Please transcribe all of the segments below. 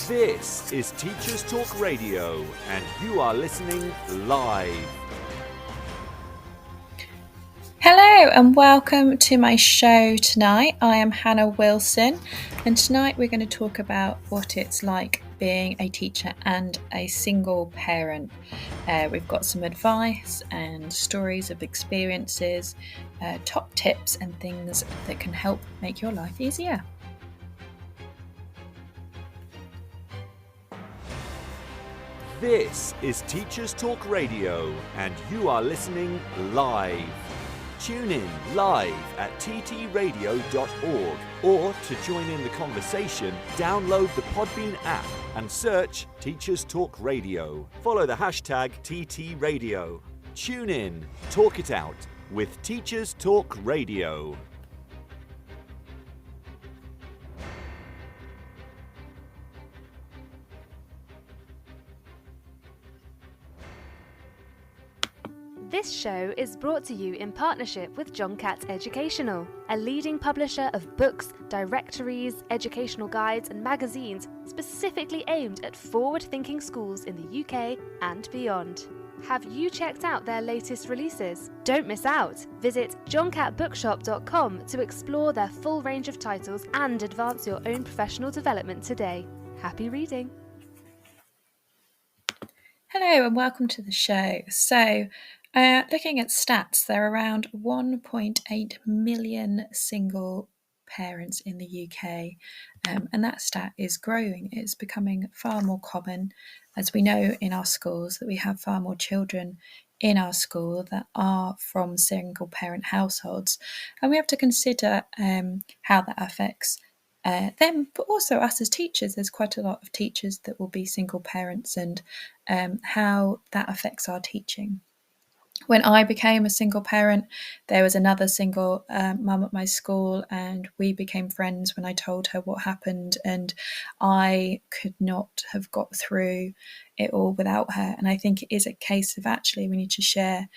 This is Teachers Talk Radio, and you are listening live. Hello and welcome to my show tonight. I am Hannah Wilson, and tonight we're going to talk about what it's like being a teacher and a single parent. We've got some advice and stories of experiences, top tips and things that can help make your life easier. This is Teachers Talk Radio, and you are listening live. Tune in live at ttradio.org, or to join in the conversation, download the Podbean app and search Teachers Talk Radio. Follow the hashtag TTRadio. Tune in, talk it out with Teachers Talk Radio. This show is brought to you in partnership with John Catt Educational, a leading publisher of books, directories, educational guides and magazines specifically aimed at forward-thinking schools in the UK and beyond. Have you checked out their latest releases? Don't miss out! Visit johncattbookshop.com to explore their full range of titles and advance your own professional development today. Happy reading! Hello and welcome to the show. Looking at stats, there are around 1.8 million single parents in the UK, and that stat is growing. It's becoming far more common, as we know in our schools that we have far more children in our school that are from single parent households, and we have to consider how that affects them, but also us as teachers. There's quite a lot of teachers that will be single parents, and how that affects our teaching. When I became a single parent, there was another single mum at my school, and we became friends when I told her what happened, and I could not have got through it all without her. And I think it is a case of actually we need to share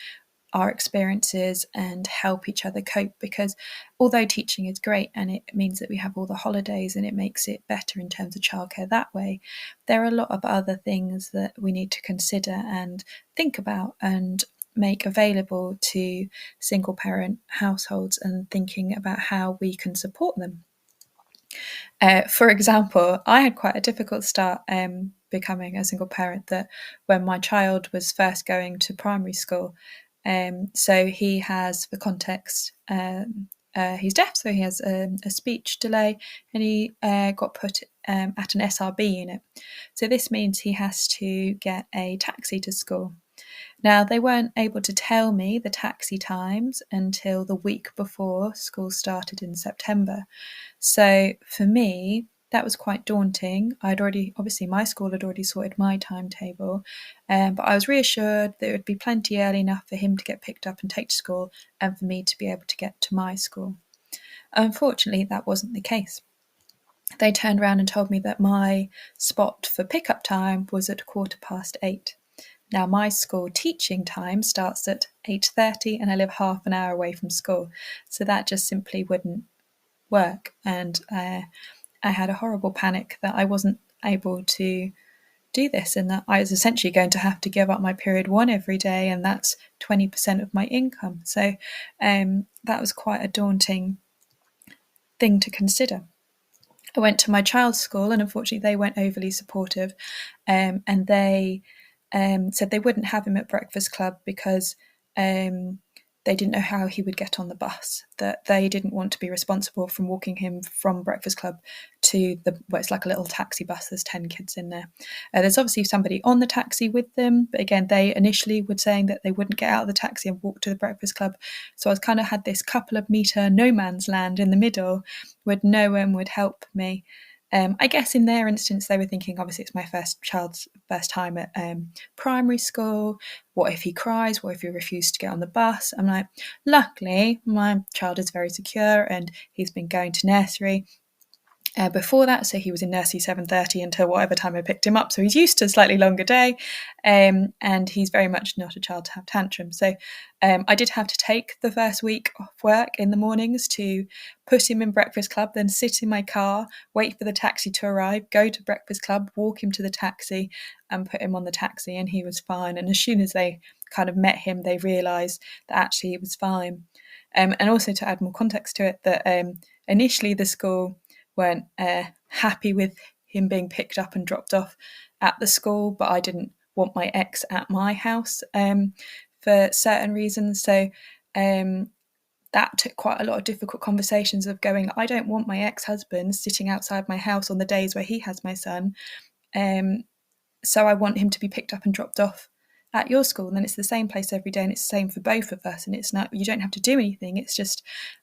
our experiences and help each other cope, because although teaching is great and it means that we have all the holidays and it makes it better in terms of childcare that way, there are a lot of other things that we need to consider and think about and make available to single parent households, and thinking about how we can support them. For example, I had quite a difficult start becoming a single parent, that when my child was first going to primary school. So he has, for context, he's deaf, so he has a speech delay, and he got put at an SRB unit. So this means he has to get a taxi to school. Now, they weren't able to tell me the taxi times until the week before school started in September. So for me, that was quite daunting. Obviously my school had already sorted my timetable, but I was reassured that it would be plenty early enough for him to get picked up and take to school, and for me to be able to get to my school. Unfortunately, that wasn't the case. They turned around and told me that my spot for pickup time was at 8:15. Now, my school teaching time starts at 8:30, and I live half an hour away from school, so that just simply wouldn't work. And I had a horrible panic that I wasn't able to do this, and that I was essentially going to have to give up my period one every day, and that's 20% of my income. So that was quite a daunting thing to consider. I went to my child's school, and unfortunately they weren't overly supportive, and they said they wouldn't have him at breakfast club because they didn't know how he would get on the bus, that they didn't want to be responsible from walking him from breakfast club to it's like a little taxi bus. There's 10 kids in there. There's obviously somebody on the taxi with them, but again, they initially were saying that they wouldn't get out of the taxi and walk to the breakfast club. So I was kind of had this couple of metre no man's land in the middle where no one would help me. I guess in their instance, they were thinking, obviously, it's my child's first time at primary school. What if he cries? What if he refuses to get on the bus? I'm like, luckily, my child is very secure and he's been going to nursery. before that, so he was in nursery 7:30 until whatever time I picked him up, so he's used to a slightly longer day, and he's very much not a child to have tantrums. So I did have to take the first week off work in the mornings to put him in breakfast club, then sit in my car, wait for the taxi to arrive, go to breakfast club, walk him to the taxi and put him on the taxi, and he was fine. And as soon as they kind of met him, they realised that actually he was fine. And also to add more context to it, that initially the school weren't happy with him being picked up and dropped off at the school, but I didn't want my ex at my house for certain reasons. So that took quite a lot of difficult conversations of going, I don't want my ex-husband sitting outside my house on the days where he has my son. So I want him to be picked up and dropped off at your school. And then it's the same place every day, and it's the same for both of us. And it's not, you don't have to do anything. It's just,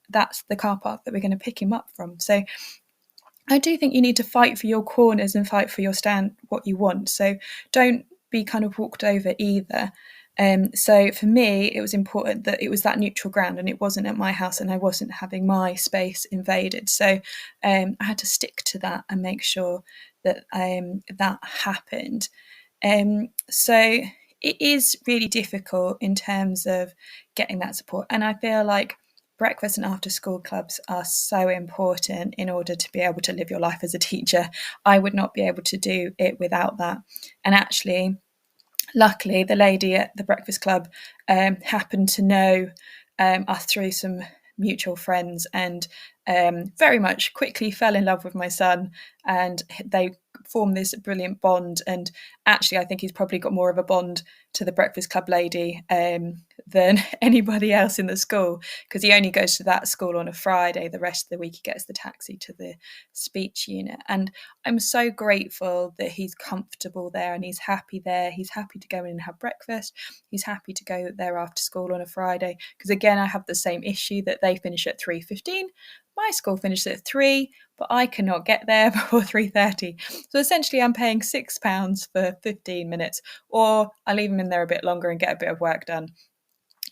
that's the car park that we're going to pick him up from. So I do think you need to fight for your corners and fight for your stand, what you want. So don't be kind of walked over either. So for me, it was important that it was that neutral ground, and it wasn't at my house, and I wasn't having my space invaded. So I had to stick to that and make sure that that happened. So it is really difficult in terms of getting that support. And I feel like breakfast and after school clubs are so important in order to be able to live your life as a teacher. I would not be able to do it without that. And actually, luckily, the lady at the breakfast club happened to know us through some mutual friends, and very much quickly fell in love with my son, and they formed this brilliant bond. And actually, I think he's probably got more of a bond to the breakfast club lady than anybody else in the school, because he only goes to that school on a Friday. The rest of the week he gets the taxi to the speech unit. And I'm so grateful that he's comfortable there and he's happy there. He's happy to go in and have breakfast. He's happy to go there after school on a Friday, because again, I have the same issue that they finish at 3:15. My school finishes at 3, but I cannot get there before 3:30. So essentially I'm paying £6 for 15 minutes, or I leave them in there a bit longer and get a bit of work done,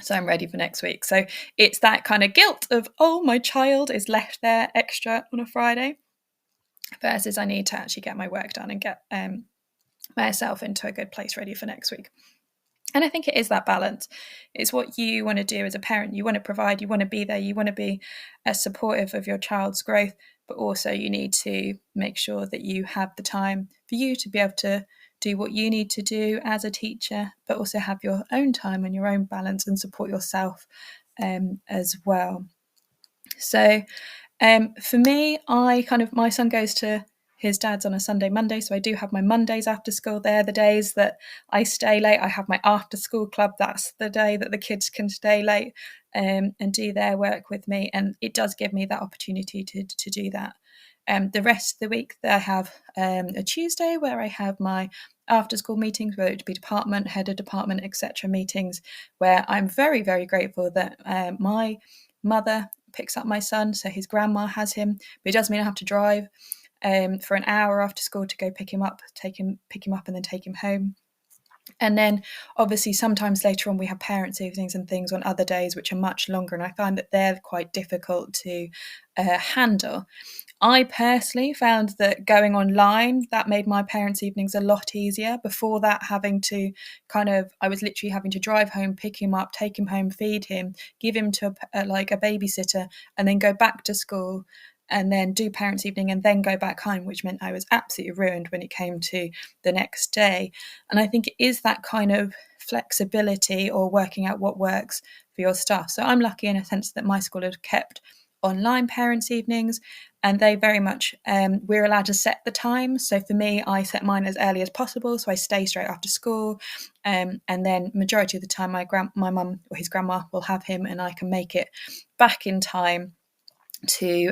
so I'm ready for next week. So it's that kind of guilt of, oh, my child is left there extra on a Friday, versus I need to actually get my work done and get myself into a good place ready for next week. And I think it is that balance. It's what you want to do as a parent. You want to provide, you want to be there, you want to be supportive of your child's growth, but also you need to make sure that you have the time for you to be able to do what you need to do as a teacher, but also have your own time and your own balance and support yourself as well. So for me, my son goes to his dad's on a Sunday, Monday. So I do have my Mondays after school. They're the days that I stay late. I have my after school club. That's the day that the kids can stay late and do their work with me. And it does give me that opportunity to do that. The rest of the week, I have a Tuesday where I have my after school meetings, whether it be department, head of department, etc. meetings, where I'm very, very grateful that my mother picks up my son. So his grandma has him, but it does mean I have to drive for an hour after school to go pick him up, pick him up and then take him home. And then obviously sometimes later on we have parents' evenings and things on other days which are much longer, and I find that they're quite difficult to handle. I personally found that going online, that made my parents' evenings a lot easier. Before that, I was literally having to drive home, pick him up, take him home, feed him, give him to a babysitter, and then go back to school and then do parents' evening and then go back home, which meant I was absolutely ruined when it came to the next day. And I think it is that kind of flexibility or working out what works for your staff. So I'm lucky in a sense that my school has kept online parents' evenings, and they very much, we're allowed to set the time. So for me, I set mine as early as possible, so I stay straight after school, and then majority of the time my mum or his grandma will have him, and I can make it back in time to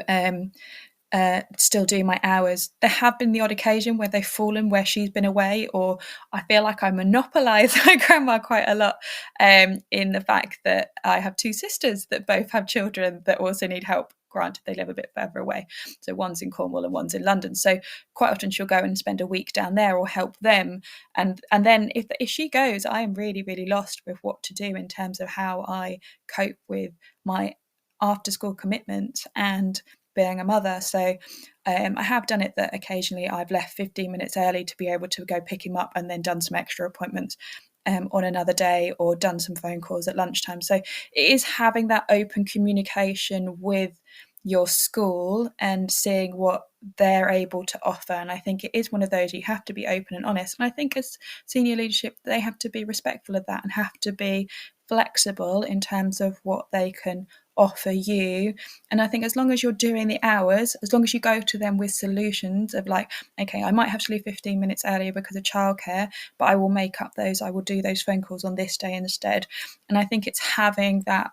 still do my hours. There have been the odd occasion where they've fallen where she's been away, or I feel like I monopolise my grandma quite a lot in the fact that I have two sisters that both have children that also need help. Granted, they live a bit further away. So one's in Cornwall and one's in London. So quite often she'll go and spend a week down there or help them. And then if she goes, I am really, really lost with what to do in terms of how I cope with my after school commitment and being a mother. So I have done it that occasionally I've left 15 minutes early to be able to go pick him up, and then done some extra appointments on another day, or done some phone calls at lunchtime. So it is having that open communication with your school and seeing what they're able to offer. And I think it is one of those, you have to be open and honest. And I think as senior leadership, they have to be respectful of that and have to be flexible in terms of what they can offer you. And I think as long as you're doing the hours, as long as you go to them with solutions of like, okay, I might have to leave 15 minutes earlier because of childcare, but I will make up those, I will do those phone calls on this day instead. And I think it's having that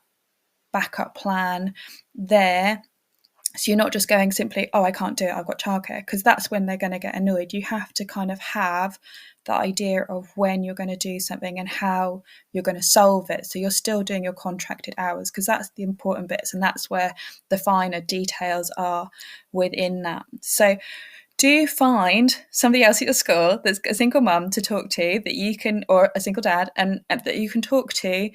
backup plan there. So you're not just going simply, oh, I can't do it, I've got childcare, because that's when they're going to get annoyed. You have to kind of have the idea of when you're going to do something and how you're going to solve it. So you're still doing your contracted hours, because that's the important bits, and that's where the finer details are within that. So do find somebody else at your school that's a single mum to talk to that you can, or a single dad, and that you can talk to,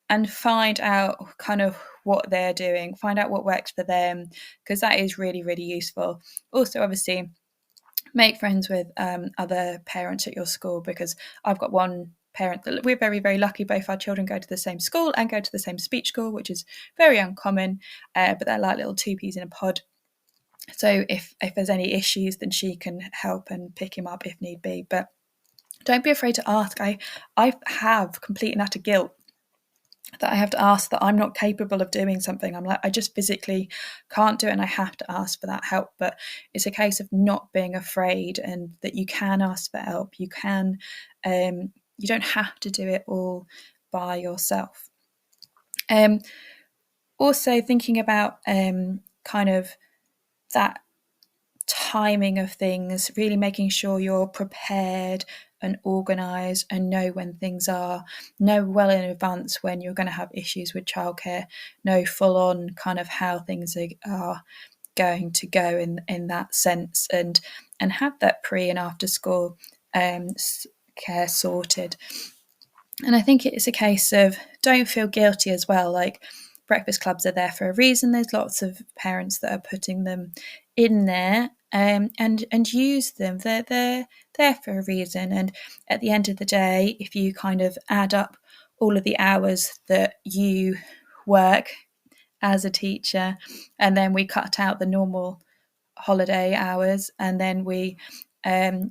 and find out kind of what they're doing, find out what works for them, because that is really, really useful. Also, obviously, make friends with other parents at your school, because I've got one parent that we're very, very lucky. Both our children go to the same school and go to the same speech school, which is very uncommon, but they're like little two peas in a pod. So if there's any issues, then she can help and pick him up if need be. But don't be afraid to ask. I have complete and utter guilt that I have to ask that I'm not capable of doing something. I'm like, I just physically can't do it, and I have to ask for that help. But it's a case of not being afraid, and that you can ask for help. You can, you don't have to do it all by yourself. Also thinking about kind of that timing of things, really making sure you're prepared and organised and know when things are, know well in advance when you're going to have issues with childcare, know full on kind of how things are going to go in that sense, and have that pre and after school care sorted. And I think it's a case of don't feel guilty as well. Like, breakfast clubs are there for a reason. There's lots of parents that are putting them in there, and use them. They're there for a reason. And at the end of the day, if you kind of add up all of the hours that you work as a teacher, and then we cut out the normal holiday hours, and then we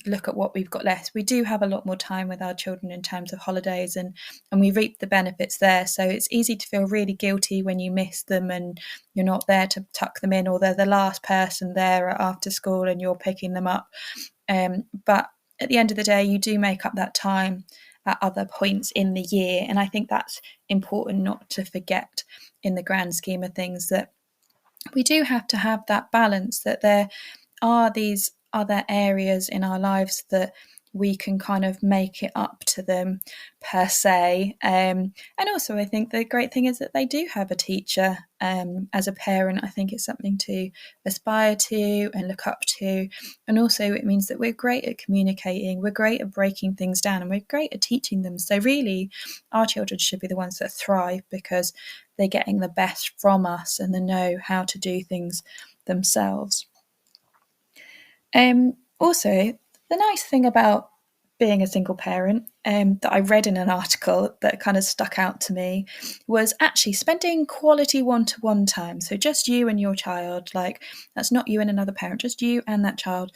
look at what we've got left, we do have a lot more time with our children in terms of holidays, and we reap the benefits there. So it's easy to feel really guilty when you miss them and you're not there to tuck them in, or they're the last person there after school and you're picking them up. But at the end of the day, you do make up that time at other points in the year. And I think that's important not to forget in the grand scheme of things, that we do have to have that balance, that there are these other areas in our lives that we can kind of make it up to them per se. And also I think the great thing is that they do have a teacher. As a parent, I think it's something to aspire to and look up to. And also it means that we're great at communicating, we're great at breaking things down, and we're great at teaching them. So really our children should be the ones that thrive, because they're getting the best from us and they know how to do things themselves. Also, the nice thing about being a single parent that I read in an article that kind of stuck out to me was actually spending quality one-to-one time. So just you and your child, like that's not you and another parent, just you and that child,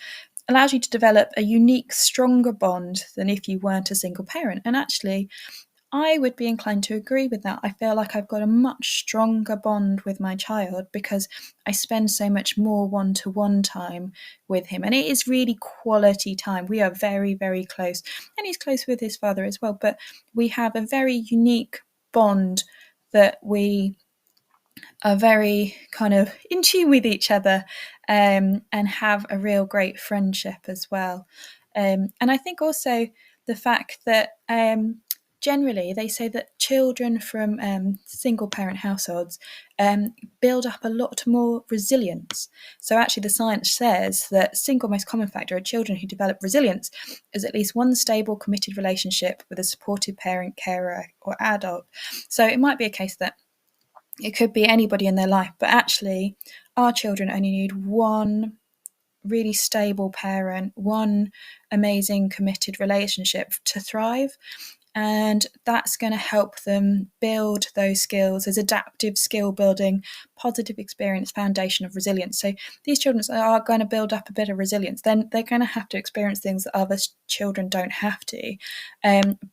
allows you to develop a unique, stronger bond than if you weren't a single parent. And actually, I would be inclined to agree with that. I feel like I've got a much stronger bond with my child because I spend so much more one-to-one time with him. And it is really quality time. We are very, very close. And he's close with his father as well. But we have a very unique bond that we are very kind of in tune with each other, and have a real great friendship as well. And I think also the fact that generally they say that children from single parent households build up a lot more resilience. So actually the science says that single most common factor of children who develop resilience is at least one stable, committed relationship with a supportive parent, carer or adult. So it might be a case that it could be anybody in their life, but actually our children only need one really stable parent, one amazing committed relationship to thrive. And that's going to help them build those skills as adaptive skill building, positive experience, foundation of resilience. So these children are going to build up a bit of resilience. Then they're going to have to experience things that other children don't have to.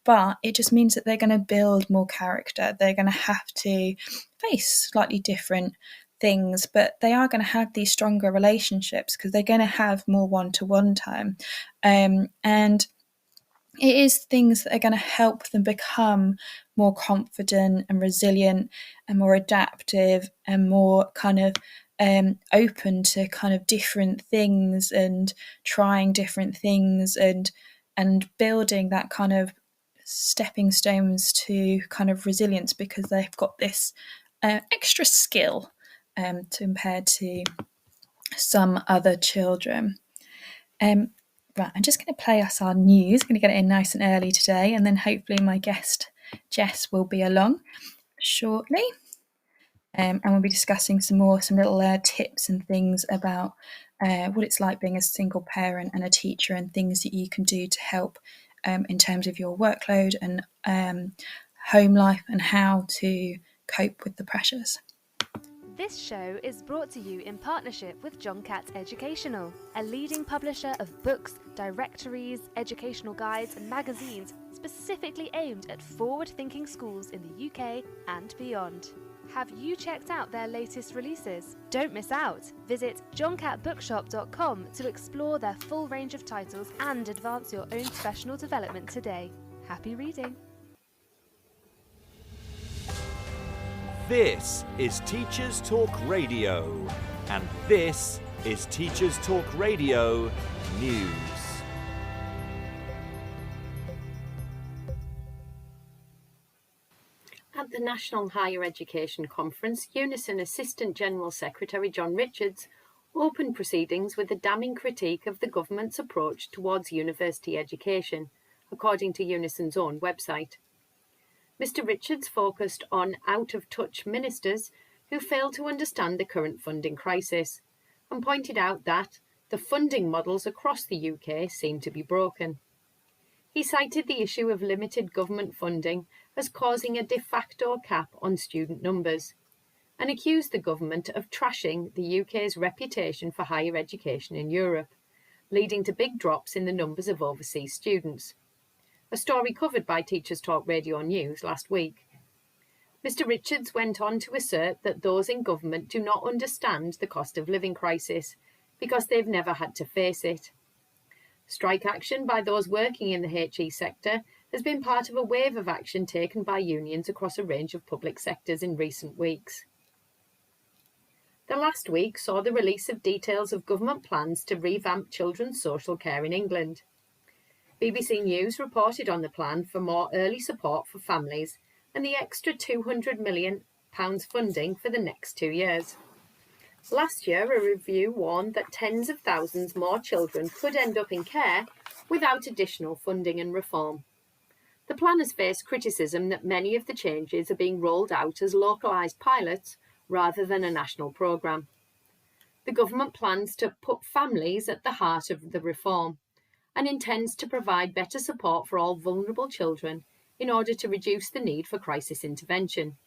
But it just means that they're going to build more character. They're going to have to face slightly different things, but they are going to have these stronger relationships because they're going to have more one-to-one time. And it is things that are going to help them become more confident and resilient and more adaptive and more kind of open to kind of different things and trying different things and building that kind of stepping stones to kind of resilience because they've got this extra skill compared to some other children. Right, I'm just going to play us our news. I'm going to get it in nice and early today, and then hopefully my guest Jess will be along shortly. And we'll be discussing some little tips and things about what it's like being a single parent and a teacher and things that you can do to help in terms of your workload and home life and how to cope with the pressures. This show is brought to you in partnership with John Catt Educational, a leading publisher of books, directories, educational guides and magazines specifically aimed at forward-thinking schools in the UK and beyond. Have you checked out their latest releases? Don't miss out! Visit johncattbookshop.com to explore their full range of titles and advance your own professional development today. Happy reading! This is Teachers Talk Radio, and this is Teachers Talk Radio News. At the National Higher Education Conference, Unison Assistant General Secretary John Richards opened proceedings with a damning critique of the government's approach towards university education, according to Unison's own website. Mr. Richards focused on out-of-touch ministers who failed to understand the current funding crisis and pointed out that the funding models across the UK seem to be broken. He cited the issue of limited government funding as causing a de facto cap on student numbers and accused the government of trashing the UK's reputation for higher education in Europe, leading to big drops in the numbers of overseas students. A story covered by Teachers Talk Radio News last week. Mr. Richards went on to assert that those in government do not understand the cost of living crisis because they've never had to face it. Strike action by those working in the HE sector has been part of a wave of action taken by unions across a range of public sectors in recent weeks. The last week saw the release of details of government plans to revamp children's social care in England. BBC News reported on the plan for more early support for families and the extra £200 million funding for the next 2 years. Last year, a review warned that tens of thousands more children could end up in care without additional funding and reform. The plan has faced criticism that many of the changes are being rolled out as localised pilots rather than a national programme. The government plans to put families at the heart of the reform and intends to provide better support for all vulnerable children in order to reduce the need for crisis intervention.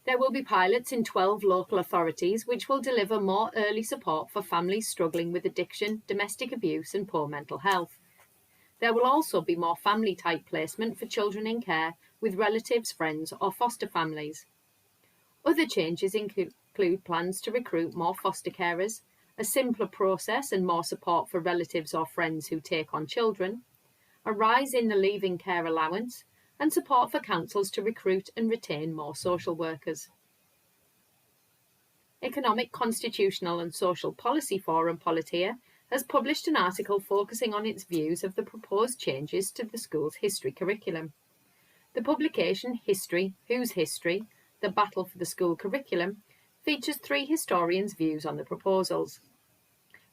There will be pilots in 12 local authorities which will deliver more early support for families struggling with addiction, domestic abuse and poor mental health. There will also be more family-type placement for children in care with relatives, friends or foster families. Other changes include plans to recruit more foster carers, a simpler process and more support for relatives or friends who take on children, a rise in the leaving care allowance, and support for councils to recruit and retain more social workers. Economic, Constitutional and Social Policy Forum Politia has published an article focusing on its views of the proposed changes to the school's history curriculum. The publication History, Whose History? The Battle for the School Curriculum features 3 historians' views on the proposals.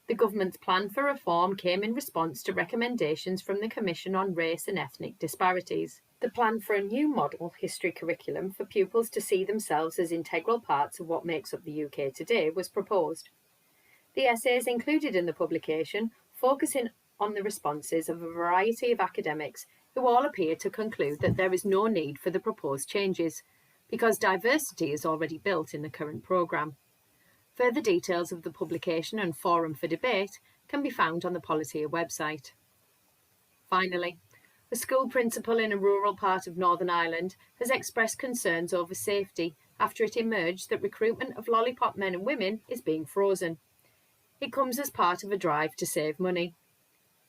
The government's plan for reform came in response to recommendations from the Commission on Race and Ethnic Disparities. The plan for a new model history curriculum for pupils to see themselves as integral parts of what makes up the UK today was proposed. The essays included in the publication focusing on the responses of a variety of academics who all appear to conclude that there is no need for the proposed changes, because diversity is already built in the current programme. Further details of the publication and forum for debate can be found on the Politeia website. Finally, a school principal in a rural part of Northern Ireland has expressed concerns over safety after it emerged that recruitment of lollipop men and women is being frozen. It comes as part of a drive to save money.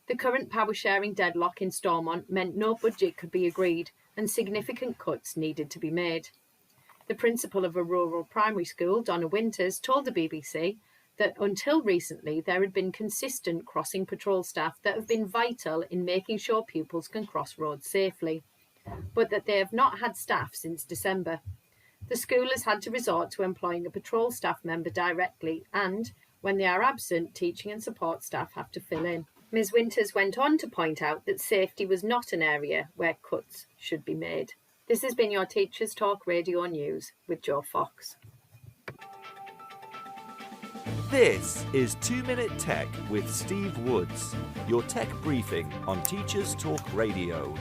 The current power-sharing deadlock in Stormont meant no budget could be agreed and significant cuts needed to be made. The principal of a rural primary school, Donna Winters, told the BBC that until recently there had been consistent crossing patrol staff that have been vital in making sure pupils can cross roads safely, but that they have not had staff since December. The school has had to resort to employing a patrol staff member directly and, when they are absent, teaching and support staff have to fill in. Ms Winters went on to point out that safety was not an area where cuts should be made. This has been your Teachers Talk Radio News with Joe Fox. This is 2 Minute Tech with Steve Woods, your tech briefing on Teachers Talk Radio.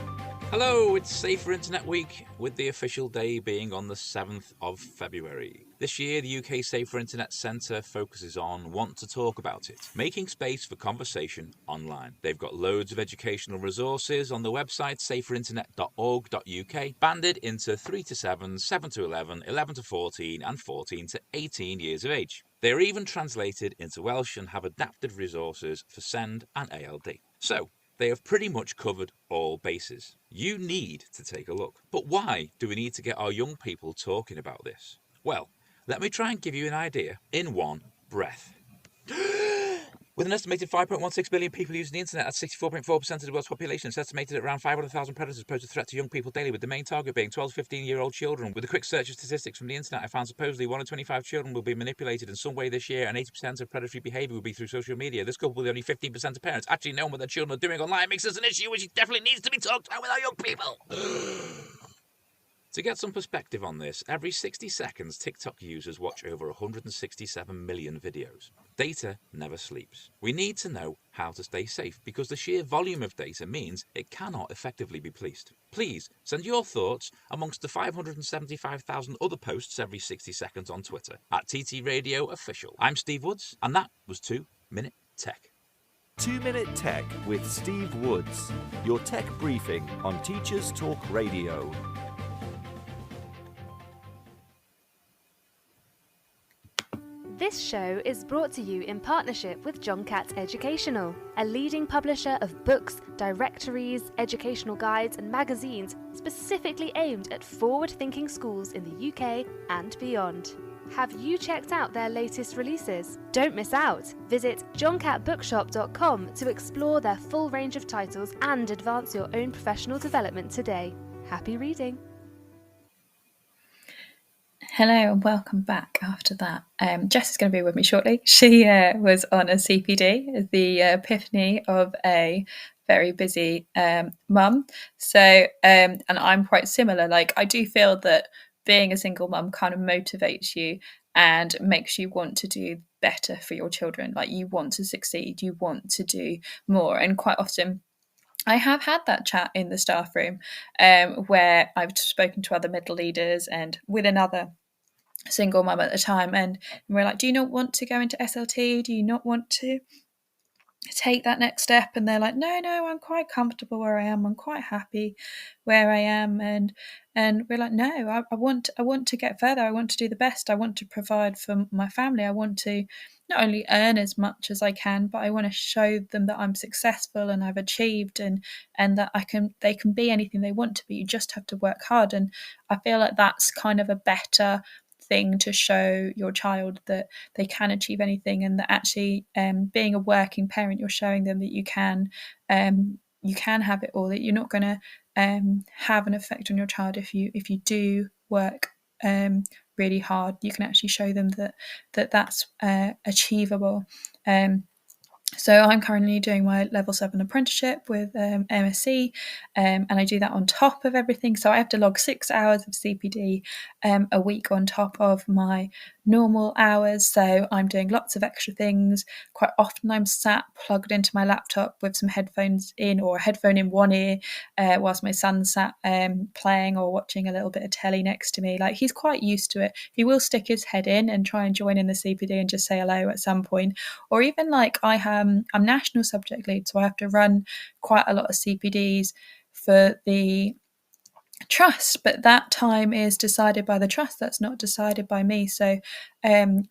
Hello, it's Safer Internet Week, with the official day being on the 7th of February. This year, the UK Safer Internet Centre focuses on Want to Talk About It, making space for conversation online. They've got loads of educational resources on the website saferinternet.org.uk, banded into 3 to 7, 7 to 11, 11 to 14 and 14 to 18 years of age. They are even translated into Welsh and have adapted resources for SEND and ALD. So, they have pretty much covered all bases. You need to take a look. But why do we need to get our young people talking about this? Well, let me try and give you an idea in one breath. With an estimated 5.16 billion people using the internet, that's 64.4% of the world's population. It's estimated at around 500,000 predators pose a threat to young people daily, with the main target being 12 to 15-year-old children. With a quick search of statistics from the internet, I found supposedly 1 in 25 children will be manipulated in some way this year, and 80% of predatory behaviour will be through social media. This coupled with only 15% of parents actually knowing what their children are doing online makes this an issue which definitely needs to be talked about with our young people. To get some perspective on this, every 60 seconds TikTok users watch over 167 million videos. Data never sleeps. We need to know how to stay safe because the sheer volume of data means it cannot effectively be policed. Please send your thoughts amongst the 575,000 other posts every 60 seconds on Twitter at TT Radio Official. I'm Steve Woods, and that was 2 Minute Tech. 2 Minute Tech with Steve Woods, your tech briefing on Teachers Talk Radio. This show is brought to you in partnership with John Catt Educational, a leading publisher of books, directories, educational guides and magazines specifically aimed at forward-thinking schools in the UK and beyond. Have you checked out their latest releases? Don't miss out! Visit johncattbookshop.com to explore their full range of titles and advance your own professional development today. Happy reading! Hello and welcome back after that. Jess is going to be with me shortly. She was on a CPD, the epiphany of a very busy mum. So, and I'm quite similar. Like, I do feel that being a single mum kind of motivates you and makes you want to do better for your children. Like, you want to succeed, you want to do more. And quite often, I have had that chat in the staff room where I've spoken to other middle leaders and with another single mum at the time, and we're like, do you not want to go into SLT? Do you not want to take that next step? And they're like, no, I'm quite comfortable where I am. I'm quite happy where I am. And we're like, no, I want to get further. I want to do the best. I want to provide for my family. I want to not only earn as much as I can, but I want to show them that I'm successful and I've achieved and that they can be anything they want to be. You just have to work hard. And I feel like that's kind of a better thing to show your child, that they can achieve anything, and that actually being a working parent, you're showing them that you can have it all, that you're not going to have an effect on your child if you do work really hard. You can actually show them that that's achievable. So I'm currently doing my level 7 apprenticeship with MSc, and I do that on top of everything. So I have to log 6 hours of CPD a week on top of my normal hours. So I'm doing lots of extra things. Quite often I'm sat plugged into my laptop with some headphones in, or a headphone in one ear, whilst my son sat playing or watching a little bit of telly next to me. Like, he's quite used to it. He will stick his head in and try and join in the CPD and just say hello at some point. Or even like I'm national subject lead, so I have to run quite a lot of CPDs for the trust, but that time is decided by the trust. That's not decided by me. So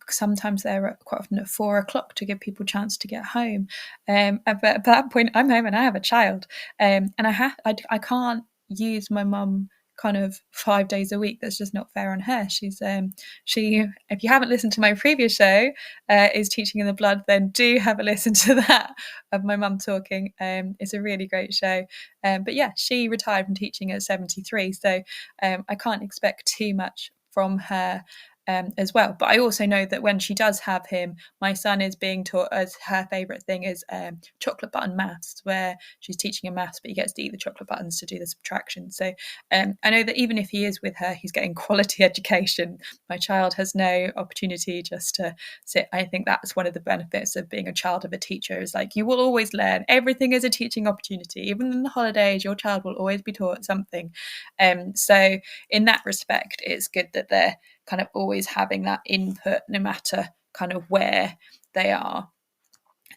sometimes they're quite often at 4 o'clock to give people a chance to get home. But at that point, I'm home and I have a child, and I can't use my mum kind of 5 days a week. That's just not fair on her. She, if you haven't listened to my previous show, is Teaching in the Blood, then do have a listen to that, of my mum talking. It's a really great show. But yeah, she retired from teaching at 73, so I can't expect too much from her as well. But I also know that when she does have him, my son is being taught, as her favourite thing is chocolate button maths, where she's teaching him maths, but he gets to eat the chocolate buttons to do the subtraction. So I know that even if he is with her, he's getting quality education. My child has no opportunity just to sit. I think that's one of the benefits of being a child of a teacher, is like, you will always learn. Everything is a teaching opportunity. Even in the holidays, your child will always be taught something. So in that respect, it's good that they're kind of always having that input, no matter kind of where they are.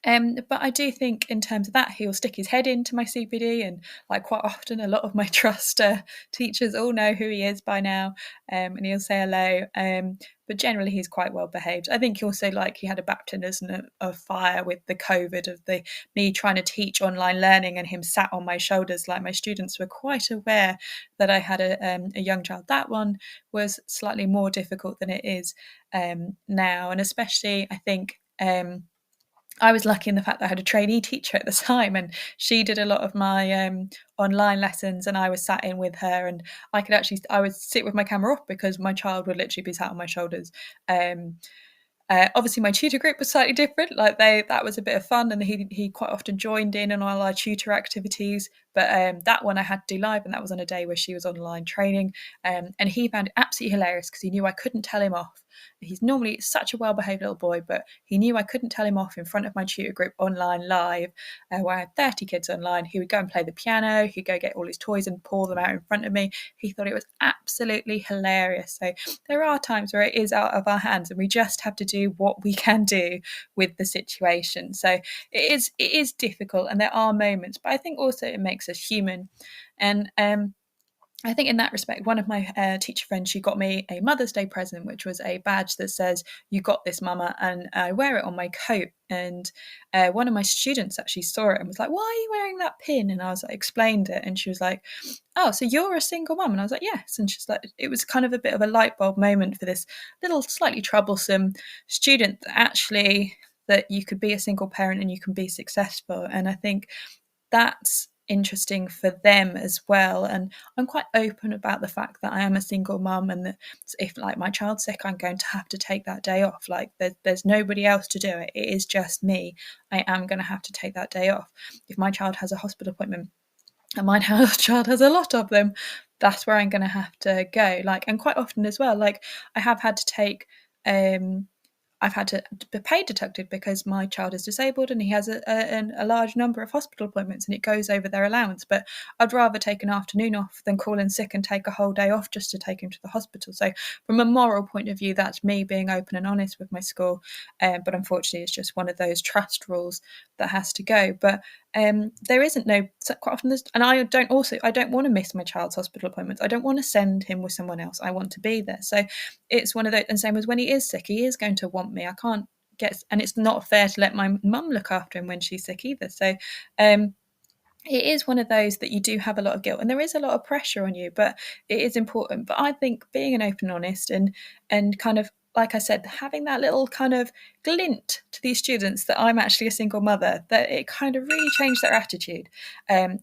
But I do think in terms of that, he'll stick his head into my CPD, and like quite often, a lot of my trust teachers all know who he is by now, and he'll say hello. But generally, he's quite well behaved. I think also, like, he had a baptism of fire with the COVID, of the me trying to teach online learning and him sat on my shoulders. Like, my students were quite aware that I had a young child. That one was slightly more difficult than it is now, and especially I think. I was lucky in the fact that I had a trainee teacher at the time, and she did a lot of my online lessons, and I was sat in with her, and I would sit with my camera off because my child would literally be sat on my shoulders. Obviously, my tutor group was slightly different. Like, that was a bit of fun, and he quite often joined in on all our tutor activities. But that one I had to do live, and that was on a day where she was online training. And he found it absolutely hilarious because he knew I couldn't tell him off. He's normally such a well-behaved little boy, but he knew I couldn't tell him off in front of my tutor group online live, where I had 30 kids online. He would go and play the piano. He'd go get all his toys and pour them out in front of me. He thought it was absolutely hilarious. So there are times where it is out of our hands, and we just have to do what we can do with the situation. So it is difficult, and there are moments, but I think also it makes us human. And I think in that respect, one of my teacher friends, she got me a Mother's Day present, which was a badge that says, "You got this, Mama," and I wear it on my coat. And one of my students actually saw it and was like, "Why are you wearing that pin?" And I was like, explained it, and she was like, "Oh, so you're a single mum?" And I was like, "Yes." And she's like, it was kind of a bit of a light bulb moment for this little slightly troublesome student, that you could be a single parent and you can be successful. And I think that's interesting for them as well. And I'm quite open about the fact that I am a single mum, and that if, like, my child's sick, I'm going to have to take that day off. Like, there's nobody else to do it. It is just me. I am going to have to take that day off. If my child has a hospital appointment, and my child has a lot of them, that's where I'm going to have to go. Like, and quite often as well, like, I have had to take I've had to be paid deducted because my child is disabled and he has a large number of hospital appointments, and it goes over their allowance. But I'd rather take an afternoon off than call in sick and take a whole day off just to take him to the hospital. So from a moral point of view, that's me being open and honest with my school. But unfortunately, it's just one of those trust rules that has to go. But there isn't quite often, and I don't want to miss my child's hospital appointments. I don't want to send him with someone else. I want to be there. So it's one of those, and same as when he is sick, he is going to want me. I can't and it's not fair to let my mum look after him when she's sick either. So it is one of those that you do have a lot of guilt, and there is a lot of pressure on you, but it is important. But I think being an open and honest, and kind of, like I said, having that little kind of glint to these students that I'm actually a single mother, that it kind of really changed their attitude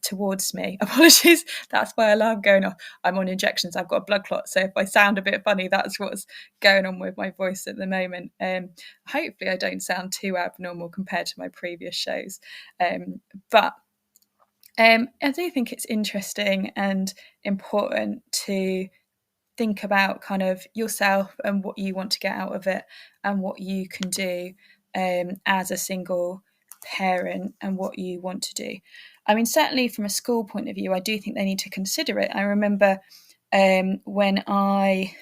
towards me. Apologies, that's my alarm going off. I'm on injections, I've got a blood clot, so if I sound a bit funny, that's what's going on with my voice at the moment. Hopefully I don't sound too abnormal compared to my previous shows, but I do think it's interesting and important to think about kind of yourself and what you want to get out of it and what you can do as a single parent and what you want to do. I mean, certainly from a school point of view, I do think they need to consider it. I remember when I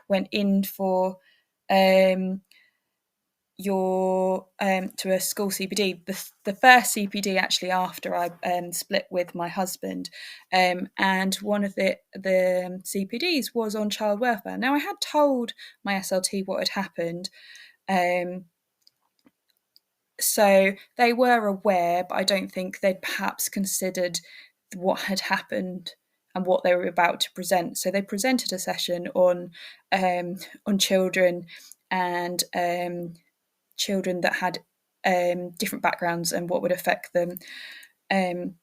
went in for to a school CPD, the first CPD actually after I split with my husband, and one of the CPDs was on child welfare. Now I had told my SLT what had happened, so they were aware, but I don't think they'd perhaps considered what had happened and what they were about to present. So they presented a session on children and children that had different backgrounds and what would affect them. And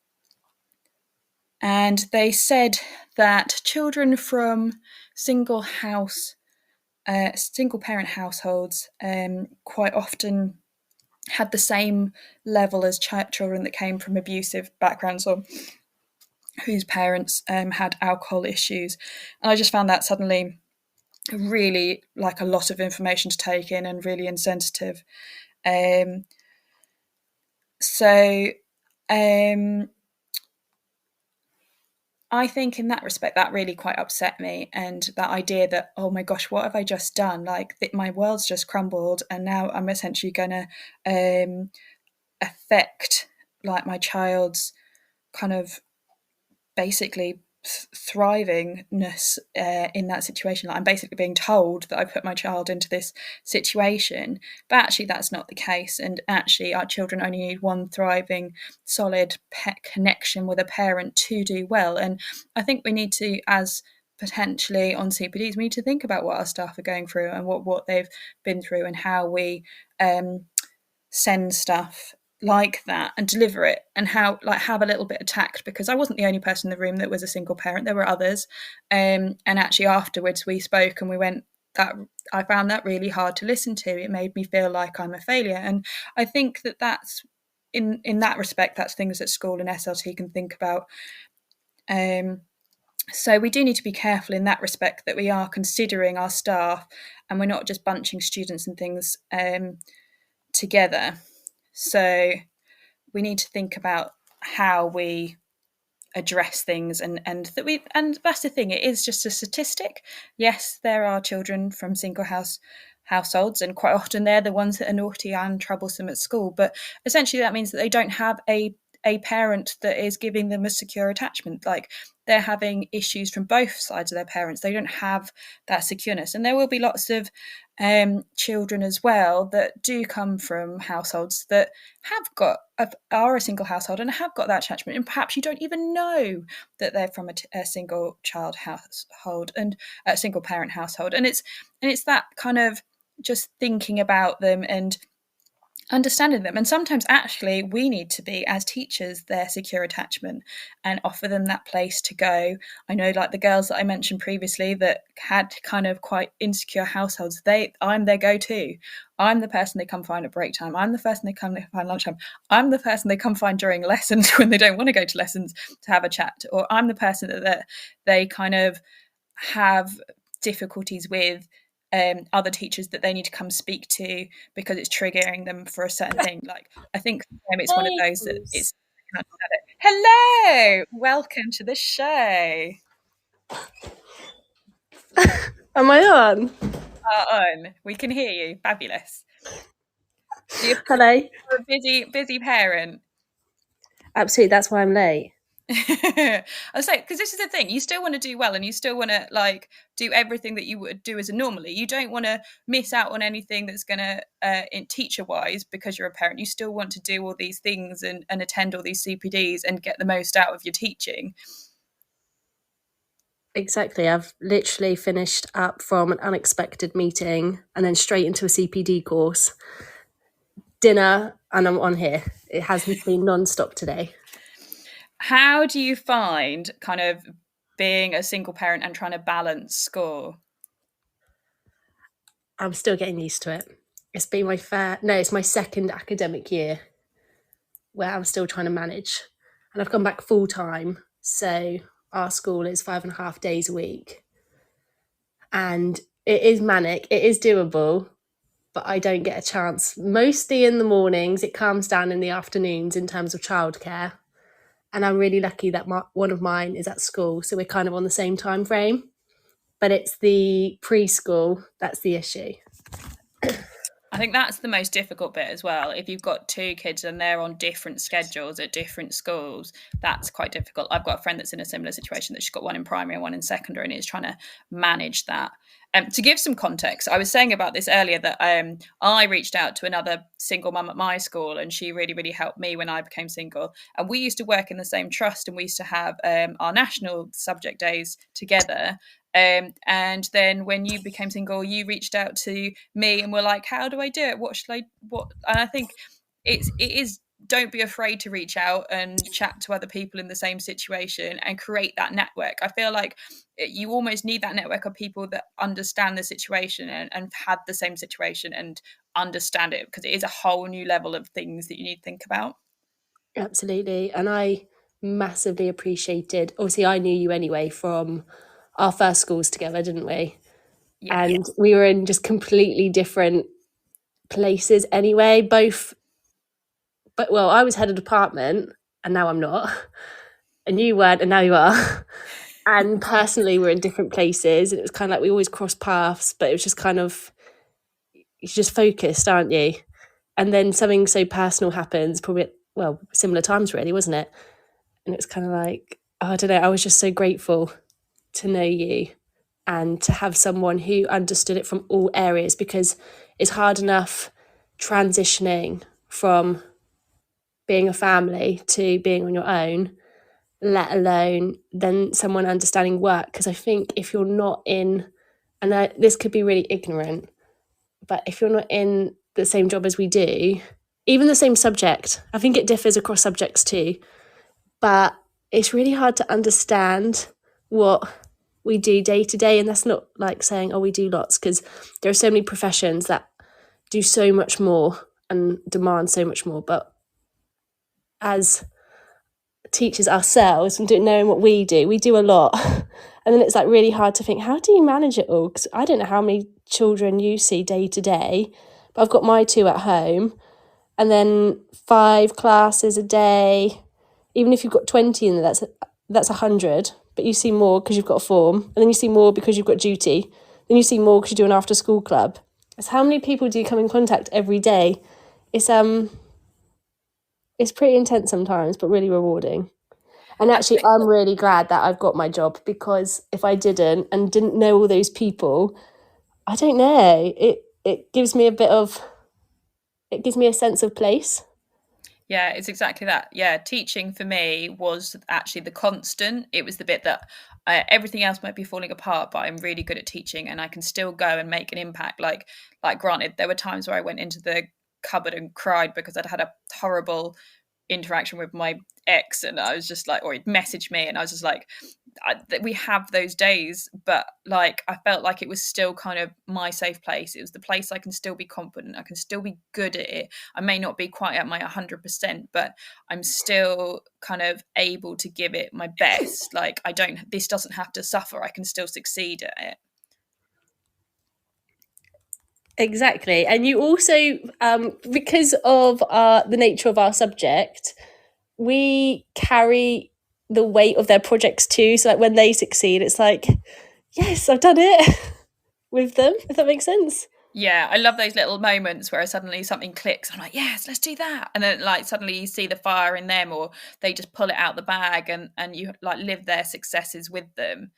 they said that children from single parent households quite often had the same level as children that came from abusive backgrounds or whose parents had alcohol issues. And I just found that suddenly really like a lot of information to take in and really insensitive. I think in that respect, that really quite upset me. And that idea that, oh my gosh, what have I just done? Like my world's just crumbled and now I'm essentially going to affect like my child's kind of basically thrivingness in that situation. Like I'm basically being told that I put my child into this situation, but actually that's not the case. And actually our children only need one thriving, solid pet connection with a parent to do well. And I think we need to, as potentially on CPDs, we need to think about what our staff are going through and what they've been through and how we send stuff like that and deliver it, and how like have a little bit of tact, because I wasn't the only person in the room that was a single parent. There were others, and actually afterwards we spoke and we went, that I found that really hard to listen to. It made me feel like I'm a failure. And I think that that's in that respect, that's things that school and SLT can think about. So we do need to be careful in that respect, that we are considering our staff and we're not just bunching students and things together. So we need to think about how we address things and that's the thing, it is just a statistic. Yes, there are children from single households and quite often they're the ones that are naughty and troublesome at school, but essentially that means that they don't have a parent that is giving them a secure attachment. Like they're having issues from both sides of their parents. They don't have that secureness. And there will be lots of children as well that do come from households that are a single household and have got that attachment. And perhaps you don't even know that they're from a single child household and a single parent household. And it's that kind of just thinking about them and understanding them. And sometimes actually we need to be, as teachers, their secure attachment and offer them that place to go. I know, like the girls that I mentioned previously that had kind of quite insecure households, I'm their go-to. I'm the person they come find at break time. I'm the person they come find lunchtime. I'm the person they come find during lessons when they don't want to go to lessons to have a chat. Or I'm the person that they kind of have difficulties with other teachers that they need to come speak to because it's triggering them for a certain thing. Like I think it's one of those that it's. Hello, welcome to the show. Am I on? On. We can hear you. Fabulous. Hello. You're a busy parent. Absolutely, that's why I'm late. I was like, because this is the thing, you still want to do well and you still want to like do everything that you would do as a normally. You don't want to miss out on anything that's going to in teacher wise because you're a parent. You still want to do all these things and attend all these CPDs and get the most out of your teaching. Exactly. I've literally finished up from an unexpected meeting and then straight into a CPD course, dinner, and I'm on here. It has been non-stop today. How do you find kind of being a single parent and trying to balance school? I'm still getting used to it. It's been it's my second academic year where I'm still trying to manage. And I've gone back full time. So our school is 5.5 days a week. And it is manic, it is doable, but I don't get a chance. Mostly in the mornings, it calms down in the afternoons in terms of childcare. And I'm really lucky that one of mine is at school. So we're kind of on the same time frame. But it's the preschool that's the issue. I think that's the most difficult bit as well. If you've got two kids and they're on different schedules at different schools, that's quite difficult. I've got a friend that's in a similar situation, that she's got one in primary and one in secondary, and is trying to manage that. To give some context, I was saying about this earlier that I reached out to another single mum at my school, and she really, really helped me when I became single. And we used to work in the same trust, and we used to have our national subject days together. And then when you became single, you reached out to me and were like, how do I do it? And I think it is, don't be afraid to reach out and chat to other people in the same situation and create that network. I feel like you almost need that network of people that understand the situation and have had the same situation and understand it, because it is a whole new level of things that you need to think about. Absolutely. And I massively appreciated, obviously I knew you anyway from our first schools together, didn't we? Yeah. And we were in just completely different places anyway, but I was head of department and now I'm not, and you weren't and now you are. And personally we're in different places, and it was kind of like we always crossed paths, but it was just kind of, you're just focused, aren't you? And then something so personal happens, probably similar times really, wasn't it? And it was kind of like, I don't know, I was just so grateful to know you and to have someone who understood it from all areas, because it's hard enough transitioning from being a family to being on your own, let alone then someone understanding work. Because I think if you're not in, and this could be really ignorant, but if you're not in the same job as we do, even the same subject, I think it differs across subjects too, but it's really hard to understand what we do day to day. And that's not like saying, we do lots, because there are so many professions that do so much more and demand so much more. But as teachers ourselves, and knowing what we do a lot. And then it's like really hard to think, how do you manage it all? Because I don't know how many children you see day to day, but I've got my 2 at home, and then 5 classes a day. Even if you've got 20 in there, that's 100, but you see more because you've got a form, and then you see more because you've got duty, then you see more because you do an after school club. It's how many people do you come in contact every day? It's pretty intense sometimes, but really rewarding. And actually, I'm really glad that I've got my job, because if I didn't know all those people, I don't know, it gives me a sense of place. Yeah, it's exactly that. Yeah, teaching for me was actually the constant. It was the bit that everything else might be falling apart, but I'm really good at teaching and I can still go and make an impact. Like granted, there were times where I went into the cupboard and cried because I'd had a horrible interaction with my ex, and I was just like, or he'd messaged me and I was just like, we have those days, but like I felt like it was still kind of my safe place. It was the place I can still be confident, I can still be good at it. I may not be quite at my 100%, but I'm still kind of able to give it my best. Like this doesn't have to suffer, I can still succeed at it. Exactly. And you also, because of the nature of our subject, we carry the weight of their projects too. So like when they succeed, it's like, yes, I've done it with them, if that makes sense. Yeah, I love those little moments where suddenly something clicks. I'm like, yes, let's do that. And then like suddenly you see the fire in them, or they just pull it out the bag and you like live their successes with them.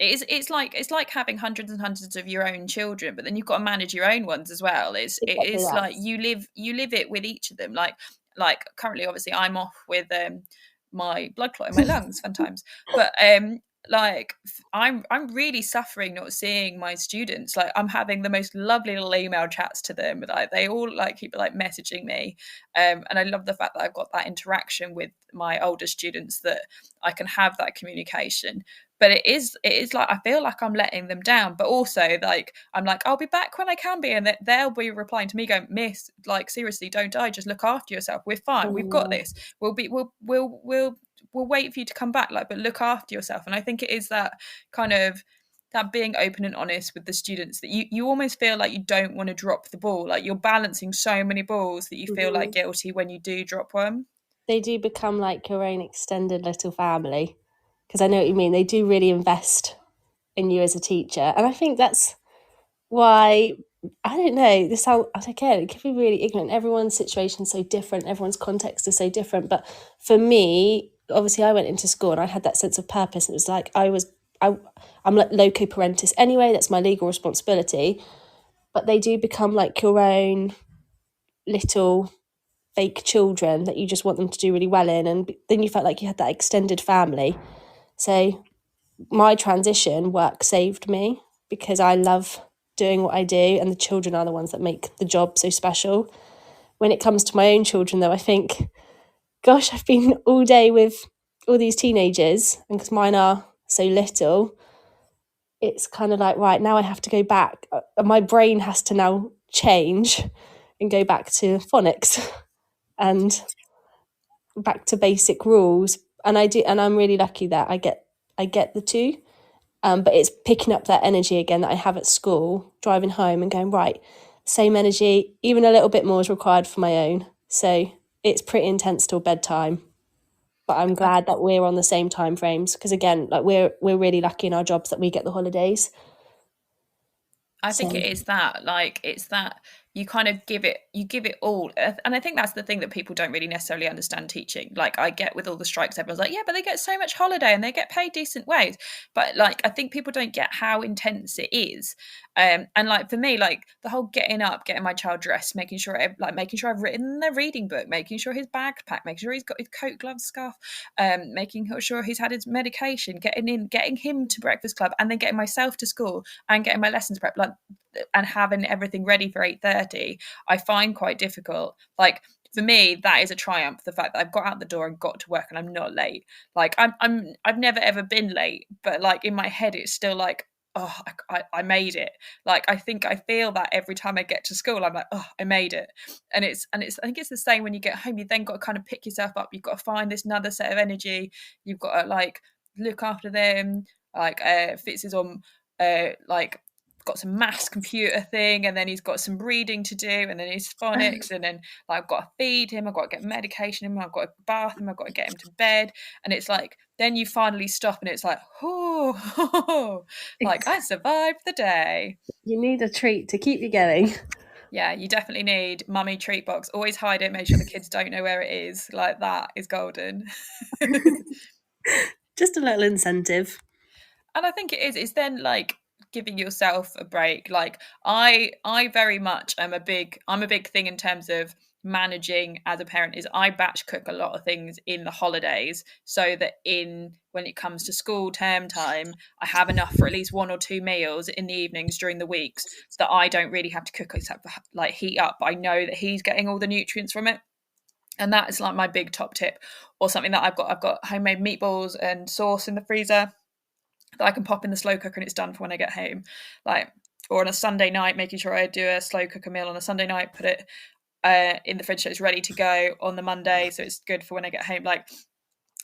It's like having hundreds and hundreds of your own children, but then you've got to manage your own ones as well. Like you live it with each of them. Like currently, obviously, I'm off with my blood clot in my lungs sometimes, but like I'm really suffering not seeing my students. Like I'm having the most lovely little email chats to them, like they all like keep like messaging me, and I love the fact that I've got that interaction with my older students, that I can have that communication. But it is like I feel like I'm letting them down, but also like I'm like, I'll be back when I can be, and they'll be replying to me going, Miss, like seriously, don't die, just look after yourself, we're fine, we've got this, we'll wait for you to come back, like, but look after yourself. And I think it is that kind of that being open and honest with the students, that you almost feel like you don't want to drop the ball, like you're balancing so many balls that you feel like guilty when you do drop one. They do become like your own extended little family, because I know what you mean. They do really invest in you as a teacher, and I think that's why, I don't know, this sound, again, it could be really ignorant. Everyone's situation is so different, everyone's context is so different. But for me, obviously I went into school and I had that sense of purpose, and it was like I'm like loco parentis anyway, that's my legal responsibility. But they do become like your own little fake children that you just want them to do really well in, and then you felt like you had that extended family. So my transition work saved me, because I love doing what I do, and the children are the ones that make the job so special. When it comes to my own children, though, I think, gosh, I've been all day with all these teenagers, and because mine are so little, it's kind of like, right, now I have to go back. My brain has to now change and go back to phonics and back to basic rules. And I do, and I'm really lucky that I get the two. But it's picking up that energy again that I have at school, driving home and going, right, same energy, even a little bit more is required for my own. So it's pretty intense till bedtime. But I'm glad that we're on the same time frames, because again, like we're really lucky in our jobs that we get the holidays. I think it is that, like, it's that you kind of give it all. And I think that's the thing that people don't really necessarily understand teaching. Like, I get with all the strikes, everyone's like, yeah, but they get so much holiday and they get paid decent wage. But like, I think people don't get how intense it is. And like for me, like the whole getting up, getting my child dressed, making sure I've written the reading book, making sure his bag's packed, making sure he's got his coat, gloves, scarf, making sure he's had his medication, getting him to breakfast club, and then getting myself to school and getting my lessons prep, like, and having everything ready for 8:30, I find quite difficult. Like for me, that is a triumph, the fact that I've got out the door and got to work and I'm not late. Like I've never ever been late, but like in my head it's still like, oh, I made it. Like I feel that every time I get to school, I'm like, oh, I made it. And it's I think it's the same when you get home. You then got to kind of pick yourself up. You've got to find this another set of energy. You've got to like look after them. Like Fitz is on like got some maths computer thing, and then he's got some reading to do, and then he's phonics, and then like, I've got to feed him, I've got to get medication in him, I've got to bath him, I've got to get him to bed. And it's like then you finally stop and it's like, oh, like I survived the day. You need a treat to keep you going. Yeah, you definitely need mummy treat box. Always hide it, make sure the kids don't know where it is. Like that is golden. Just a little incentive. And I think it's then like giving yourself a break. Like I very much I'm a big thing in terms of managing as a parent, is I batch cook a lot of things in the holidays, so that when it comes to school term time, I have enough for at least one or two meals in the evenings during the weeks, that I don't really have to cook except for like heat up. I know that he's getting all the nutrients from it. And that is like my big top tip. Or something that I've got homemade meatballs and sauce in the freezer that I can pop in the slow cooker and it's done for when I get home. Like, or on a Sunday night, making sure I do a slow cooker meal on a Sunday night, put it in the fridge so it's ready to go on the Monday, so it's good for when I get home. Like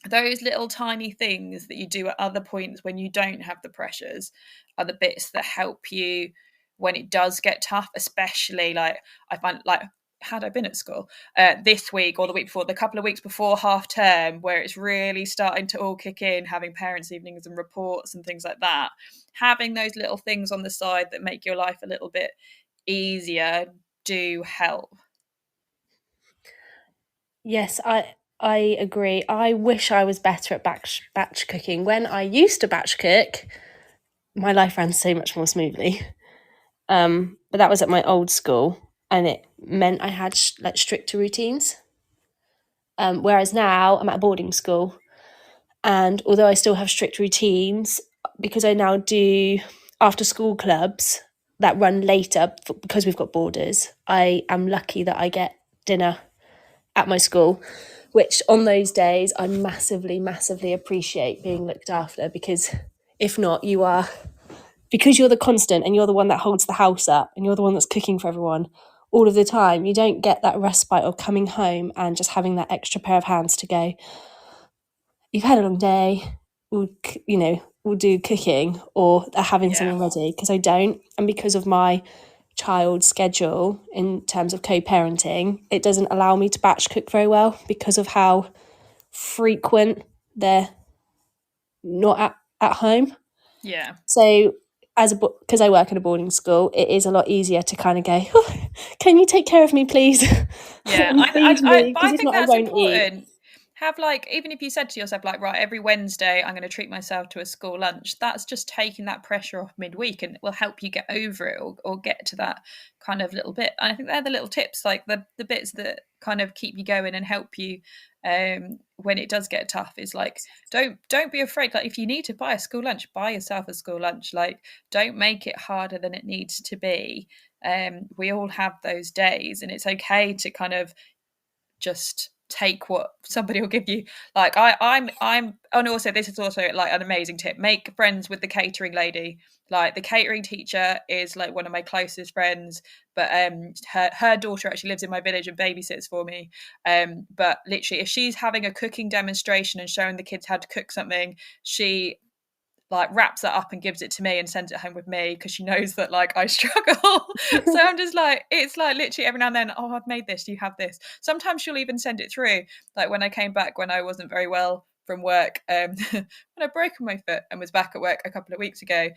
those little tiny things that you do at other points when you don't have the pressures are the bits that help you when it does get tough. Especially like I find, like, had I been at school this week or the week before, the couple of weeks before half term, where it's really starting to all kick in, having parents' evenings and reports and things like that, having those little things on the side that make your life a little bit easier do help. Yes, I agree. I wish I was better at batch cooking. When I used to batch cook, my life ran so much more smoothly. But that was at my old school, and it meant I had like stricter routines. Whereas now I'm at a boarding school, And although I still have strict routines, because I now do after school clubs that run later because we've got borders, I am lucky that I get dinner at my school, which on those days I massively, massively appreciate being looked after, because if not, because you're the constant and you're the one that holds the house up and you're the one that's cooking for everyone all of the time, you don't get that respite of coming home and just having that extra pair of hands to go, you've had a long day, we'll do cooking or having something ready, because I don't. And because of my child's schedule in terms of co-parenting, it doesn't allow me to batch cook very well because of how frequent they're not at home. Yeah. So because I work in a boarding school, it is a lot easier to kind of go, oh, can you take care of me, please? Yeah, And feed me, but I if think not, I that's won't important. eat. Have even if you said to yourself, right, every Wednesday I'm going to treat myself to a school lunch, that's just taking that pressure off midweek, and it will help you get over it or get to that kind of little bit. And I think they're the little tips, like the bits that kind of keep you going and help you when it does get tough, is like, don't be afraid. Like, if you need to buy a school lunch, buy yourself a school lunch. Like, don't make it harder than it needs to be. We all have those days, and it's okay to kind of just take what somebody will give you. Like I'm and also this is also like an amazing tip: make friends with the catering lady. Like, the catering teacher is like one of my closest friends, but her daughter actually lives in my village and babysits for me. But literally, if she's having a cooking demonstration and showing the kids how to cook something, she like wraps that up and gives it to me and sends it home with me, because she knows that like I struggle. So I'm just like, it's like literally every now and then, oh, I've made this, do you have this? Sometimes she'll even send it through. Like when I came back when I wasn't very well from work, when I broke my foot and was back at work a couple of weeks ago,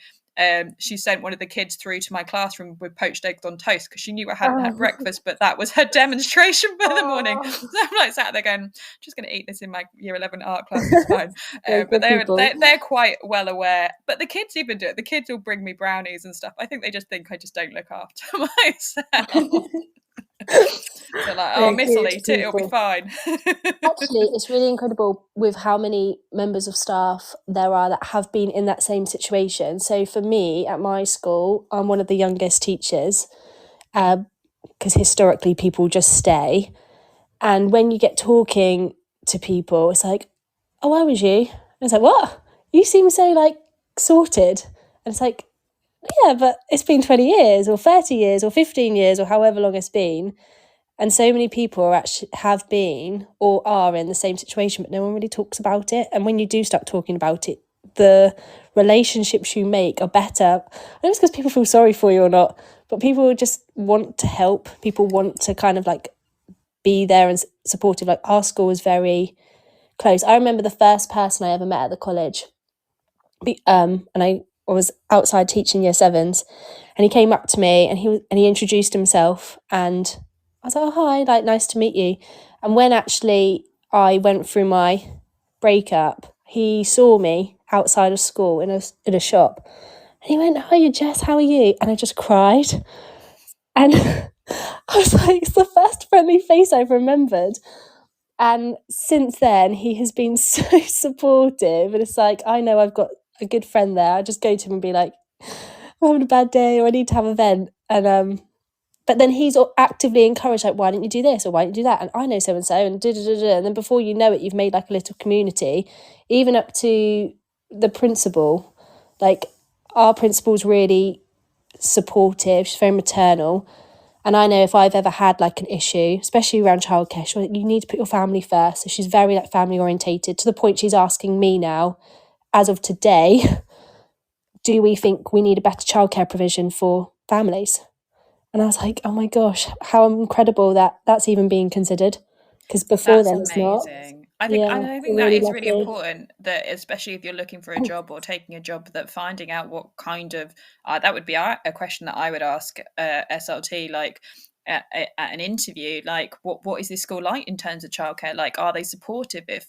she sent one of the kids through to my classroom with poached eggs on toast, because she knew I hadn't had breakfast, but that was her demonstration for the morning. So I'm like sat there going, I'm just going to eat this in my year 11 art class, it's fine. But they're quite well aware. But the kids even do it. The kids will bring me brownies and stuff. I think they just think I just don't look after myself. So like, oh, Miss will eat it, it'll be fine. Actually, it's really incredible with how many members of staff there are that have been in that same situation. So for me, at my school, I'm one of the youngest teachers, because historically people just stay. And when you get talking to people, it's like, oh, where was you? And it's like, what? You seem so like sorted. And it's like, yeah, but it's been 20 years or 30 years or 15 years or however long it's been. And so many people have been or are in the same situation, but no one really talks about it. And when you do start talking about it, the relationships you make are better. I don't know if it's because people feel sorry for you or not, but people just want to help. People want to kind of like be there and supportive. Like, our school was very close. I remember the first person I ever met at the college, and I was outside teaching year 7s, and he came up to me and he introduced himself, and I was like, oh, hi, like, nice to meet you. And when actually I went through my breakup, he saw me outside of school in a shop, and he went, hi, Jess, how are you? And I just cried. And I was like, it's the first friendly face I've remembered. And since then, he has been so supportive. And it's like, I know I've got a good friend there. I just go to him and be like, I'm having a bad day, or I need to have a vent. And but then he's actively encouraged, like, why didn't you do this, or why didn't you do that? And I know so and so, and and then before you know it, you've made like a little community, even up to the principal. Like, our principal's really supportive. She's very maternal. And I know if I've ever had like an issue, especially around childcare, she's like, you need to put your family first. So she's very like family orientated, to the point she's asking me now, as of today, do we think we need a better childcare provision for families? And I was like, oh my gosh, how incredible that that's even being considered. Because before then it's not. I think that really is really lucky. important, that especially if you're looking for a job or taking a job, that finding out what kind of that would be a question that I would ask SLT, like at an interview, like what is this school like in terms of childcare? Like, are they supportive if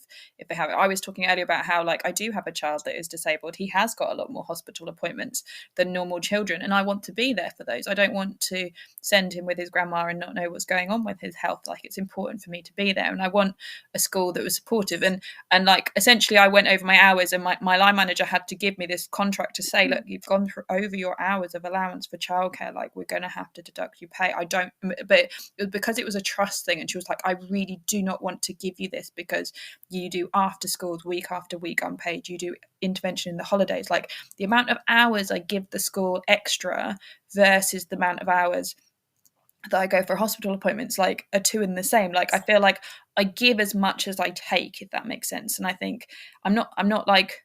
they have it? I was talking earlier about how, like, I do have a child that is disabled. He has got a lot more hospital appointments than normal children, and I want to be there for those. I don't want to send him with his grandma and not know what's going on with his health. Like, it's important for me to be there, and I want a school that was supportive. And like, essentially, I went over my hours, and my line manager had to give me this contract to say, look, you've gone over your hours of allowance for childcare, like, we're going to have to deduct your pay. But it was because it was a trust thing, and she was like, I really do not want to give you this because you do after schools week after week unpaid, you do intervention in the holidays. Like, the amount of hours I give the school extra versus the amount of hours that I go for hospital appointments, like, are two in the same. Like, I feel like I give as much as I take, if that makes sense. And I think I'm not like,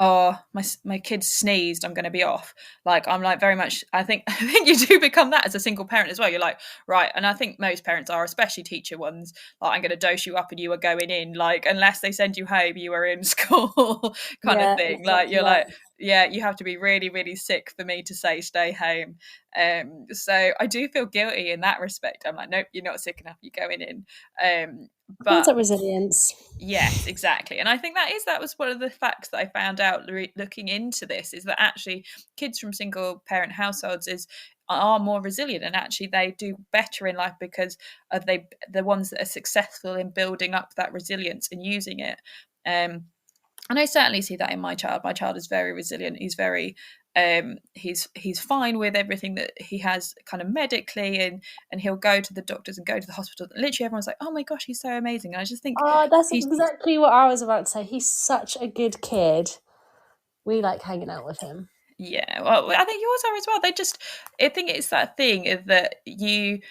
oh, my kid sneezed, I'm going to be off. Like, I'm like, very much, I think you do become that as a single parent as well. You're like, right. And I think most parents are, especially teacher ones, like, I'm going to dose you up and you are going in, like, unless they send you home, you are in school kind of thing. Like, you're like, yeah, you have to be really, really sick for me to say stay home. So I do feel guilty in that respect. I'm like, nope, you're not sick enough, you're going in. But that resilience. Yes, exactly. And I think that was one of the facts that I found out looking into this, is that actually kids from single parent households are more resilient, and actually they do better in life because of the ones that are successful in building up that resilience and using it. And I certainly see that in my child. My child is very resilient. He's very he's fine with everything that he has kind of medically, and he'll go to the doctors and go to the hospital. Literally everyone's like, oh my gosh, he's so amazing. And I just think, that's exactly what I was about to say. He's such a good kid. We like hanging out with him. Yeah, well, I think yours are as well. I think it's that thing that you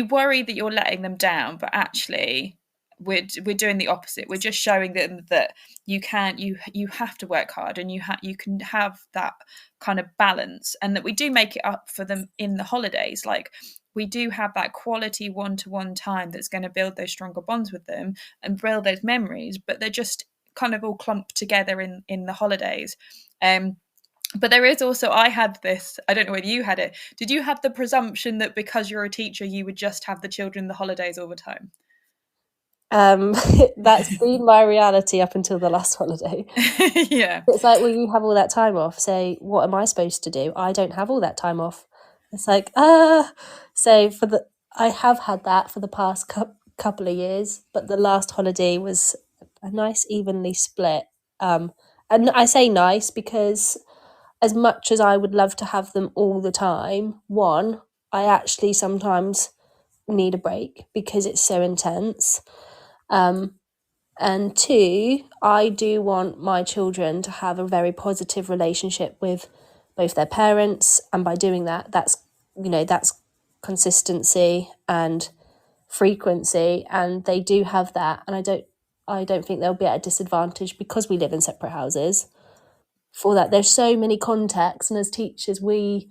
worry that you're letting them down, but actually we're doing the opposite. We're just showing them that you have to work hard, and you can have that kind of balance, and that we do make it up for them in the holidays. Like, we do have that quality one-to-one time that's going to build those stronger bonds with them and build those memories, but they're just kind of all clumped together in the holidays. But there is also, I had this, I don't know whether you had it. Did you have the presumption that because you're a teacher, you would just have the children the holidays all the time? That's been my reality up until the last holiday. Yeah. It's like, well, you have all that time off. So what am I supposed to do? I don't have all that time off. It's like, so I have had that for the past couple of years, but the last holiday was a nice evenly split. And I say nice because as much as I would love to have them all the time, one, I actually sometimes need a break because it's so intense. And two, I do want my children to have a very positive relationship with both their parents, and by doing that, that's consistency and frequency, and they do have that. And I don't think they'll be at a disadvantage because we live in separate houses. For that, there's so many contexts, and as teachers, we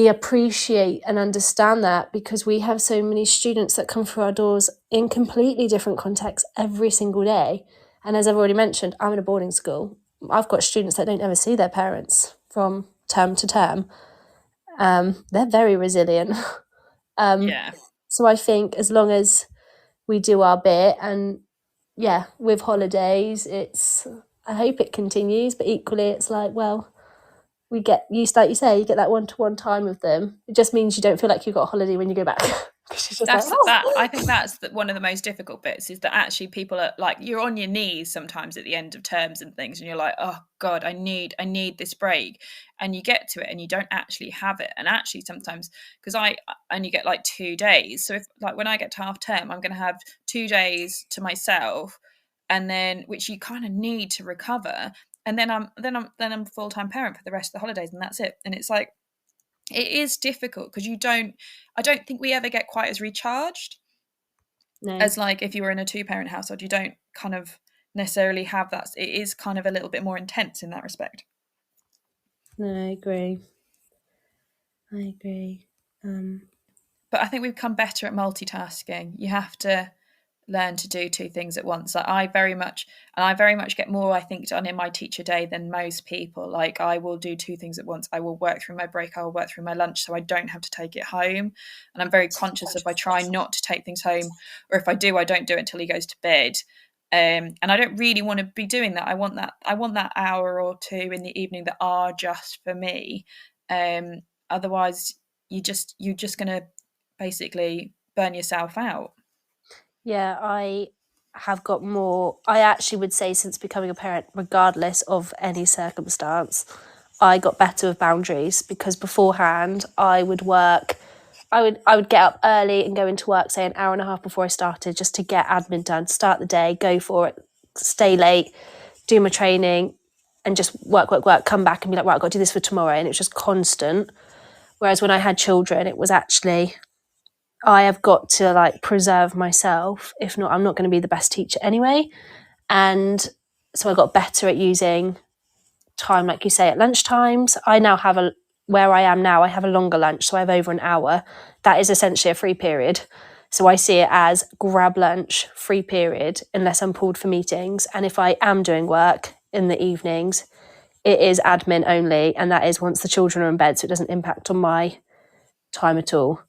appreciate and understand that because we have so many students that come through our doors in completely different contexts every single day. And as I've already mentioned, I'm in a boarding school. I've got students that don't ever see their parents from term to term. They're very resilient. Yeah. So I think as long as we do our bit, and yeah, with holidays, I hope it continues, but equally it's like, well, we get used, like you say, you get that one-to-one time with them. It just means you don't feel like you've got a holiday when you go back. I think that's one of the most difficult bits, is that actually people are like, you're on your knees sometimes at the end of terms and things, and you're like, oh God, I need this break. And you get to it and you don't actually have it. And actually sometimes, because I only get like 2 days. So if, like, when I get to half term, I'm going to have 2 days to myself, and then, which you kind of need to recover. And then I'm a full-time parent for the rest of the holidays, and that's it. And it's like, it is difficult because I don't think we ever get quite as recharged as, like, if you were in a 2-parent household. You don't kind of necessarily have that. It is kind of a little bit more intense in that respect. No, I agree. But I think we've become better at multitasking. You have to learn to do two things at once. Like I very much get more, I think, done in my teacher day than most people. Like I will do two things at once. I will work through my break, I will work through my lunch, so I don't have to take it home. And I'm very conscious if I try not to take things home, or if I do, I don't do it until he goes to bed. And I don't really want to be doing that. I want that hour or two in the evening that are just for me. Otherwise, you're just going to basically burn yourself out. Yeah, I have got more. I actually would say since becoming a parent, regardless of any circumstance, I got better with boundaries, because beforehand I would work. I would get up early and go into work, say an hour and a half before I started, just to get admin done, start the day, go for it, stay late, do my training, and just work, come back and be like, right, I've got to do this for tomorrow. And it was just constant. Whereas when I had children, it was actually, I have got to like preserve myself. If not, I'm not going to be the best teacher anyway. And so I got better at using time, like you say, at lunchtimes. I now have where I am now, I have a longer lunch, so I have over an hour. That is essentially a free period. So I see it as grab lunch, free period, unless I'm pulled for meetings. And if I am doing work in the evenings, it is admin only, and that is once the children are in bed, so it doesn't impact on my time at all.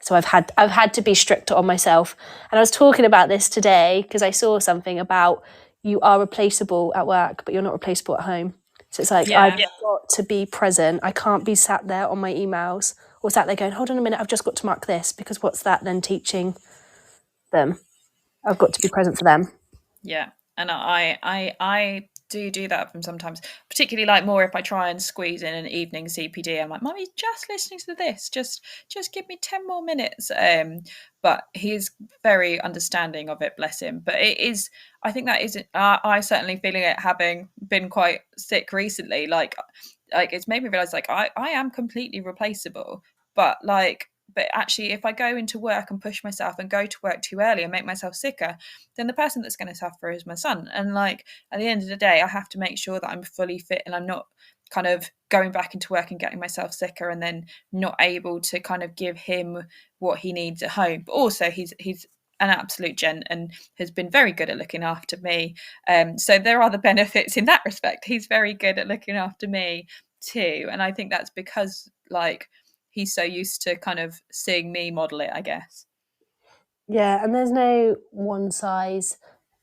So I've had to be stricter on myself. And I was talking about this today because I saw something about you are replaceable at work, but you're not replaceable at home. So it's like, I've got to be present. I can't be sat there on my emails or sat there going, hold on a minute, I've just got to mark this, because what's that then teaching them? I've got to be present for them. Yeah. And I do that from sometimes, particularly like more if I try and squeeze in an evening CPD. I'm like, Mummy, just listening to this, just give me 10 more minutes. But he's very understanding of it, bless him. But it is, I think that is, I certainly feeling it, having been quite sick recently. Like it's made me realize like I am completely replaceable, but actually, if I go into work and push myself and go to work too early and make myself sicker, then the person that's going to suffer is my son. And like at the end of the day, I have to make sure that I'm fully fit and I'm not kind of going back into work and getting myself sicker and then not able to kind of give him what he needs at home. But also, he's an absolute gent and has been very good at looking after me. So there are the benefits in that respect. He's very good at looking after me too. And I think that's because like he's so used to kind of seeing me model it, I guess. Yeah, and there's no one size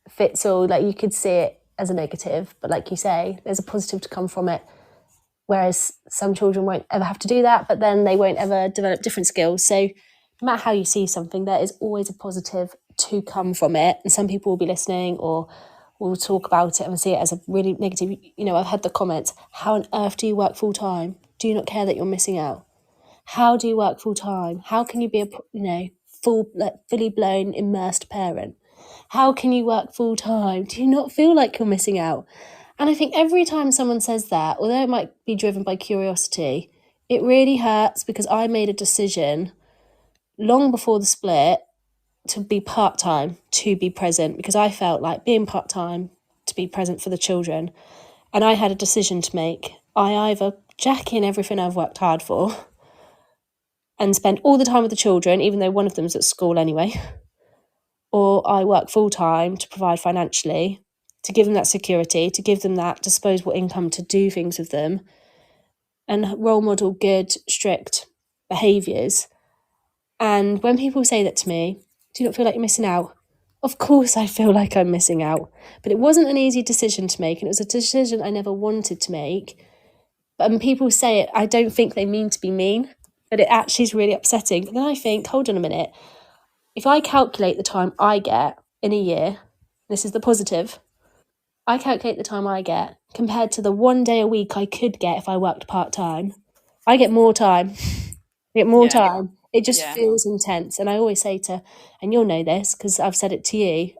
fits all. Like you could see it as a negative, but like you say, there's a positive to come from it. Whereas some children won't ever have to do that, but then they won't ever develop different skills. So no matter how you see something, there is always a positive to come from it. And some people will be listening or will talk about it and see it as a really negative. You know, I've had the comments, how on earth do you work full time? Do you not care that you're missing out? How do you work full time? How can you be a fully blown immersed parent? How can you work full time? Do you not feel like you're missing out? And I think every time someone says that, although it might be driven by curiosity, it really hurts, because I made a decision long before the split to be part-time, to be present, because I felt like being part-time to be present for the children. And I had a decision to make. I either jack in everything I've worked hard for and spend all the time with the children, even though one of them's at school anyway, or I work full-time to provide financially, to give them that security, to give them that disposable income to do things with them, and role model good, strict behaviours. And when people say that to me, do you not feel like you're missing out? Of course I feel like I'm missing out. But it wasn't an easy decision to make, and it was a decision I never wanted to make. But when people say it, I don't think they mean to be mean, but it actually is really upsetting. And then I think, hold on a minute, if I calculate the time I get in a year, this is the positive, I calculate the time I get compared to the 1 day a week I could get if I worked part-time. I get more time. Time. It just feels intense. And I always say and you'll know this because I've said it to you,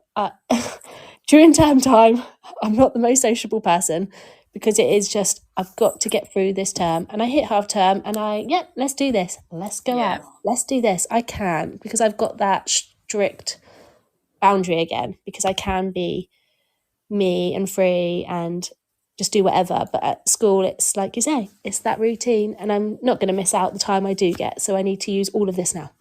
during term time, I'm not the most sociable person, because it is just, I've got to get through this term. And I hit half term and let's do this. Let's go out. Let's do this. I can, because I've got that strict boundary again, because I can be me and free and just do whatever. But at school, it's like you say, it's that routine, and I'm not going to miss out the time I do get. So I need to use all of this now.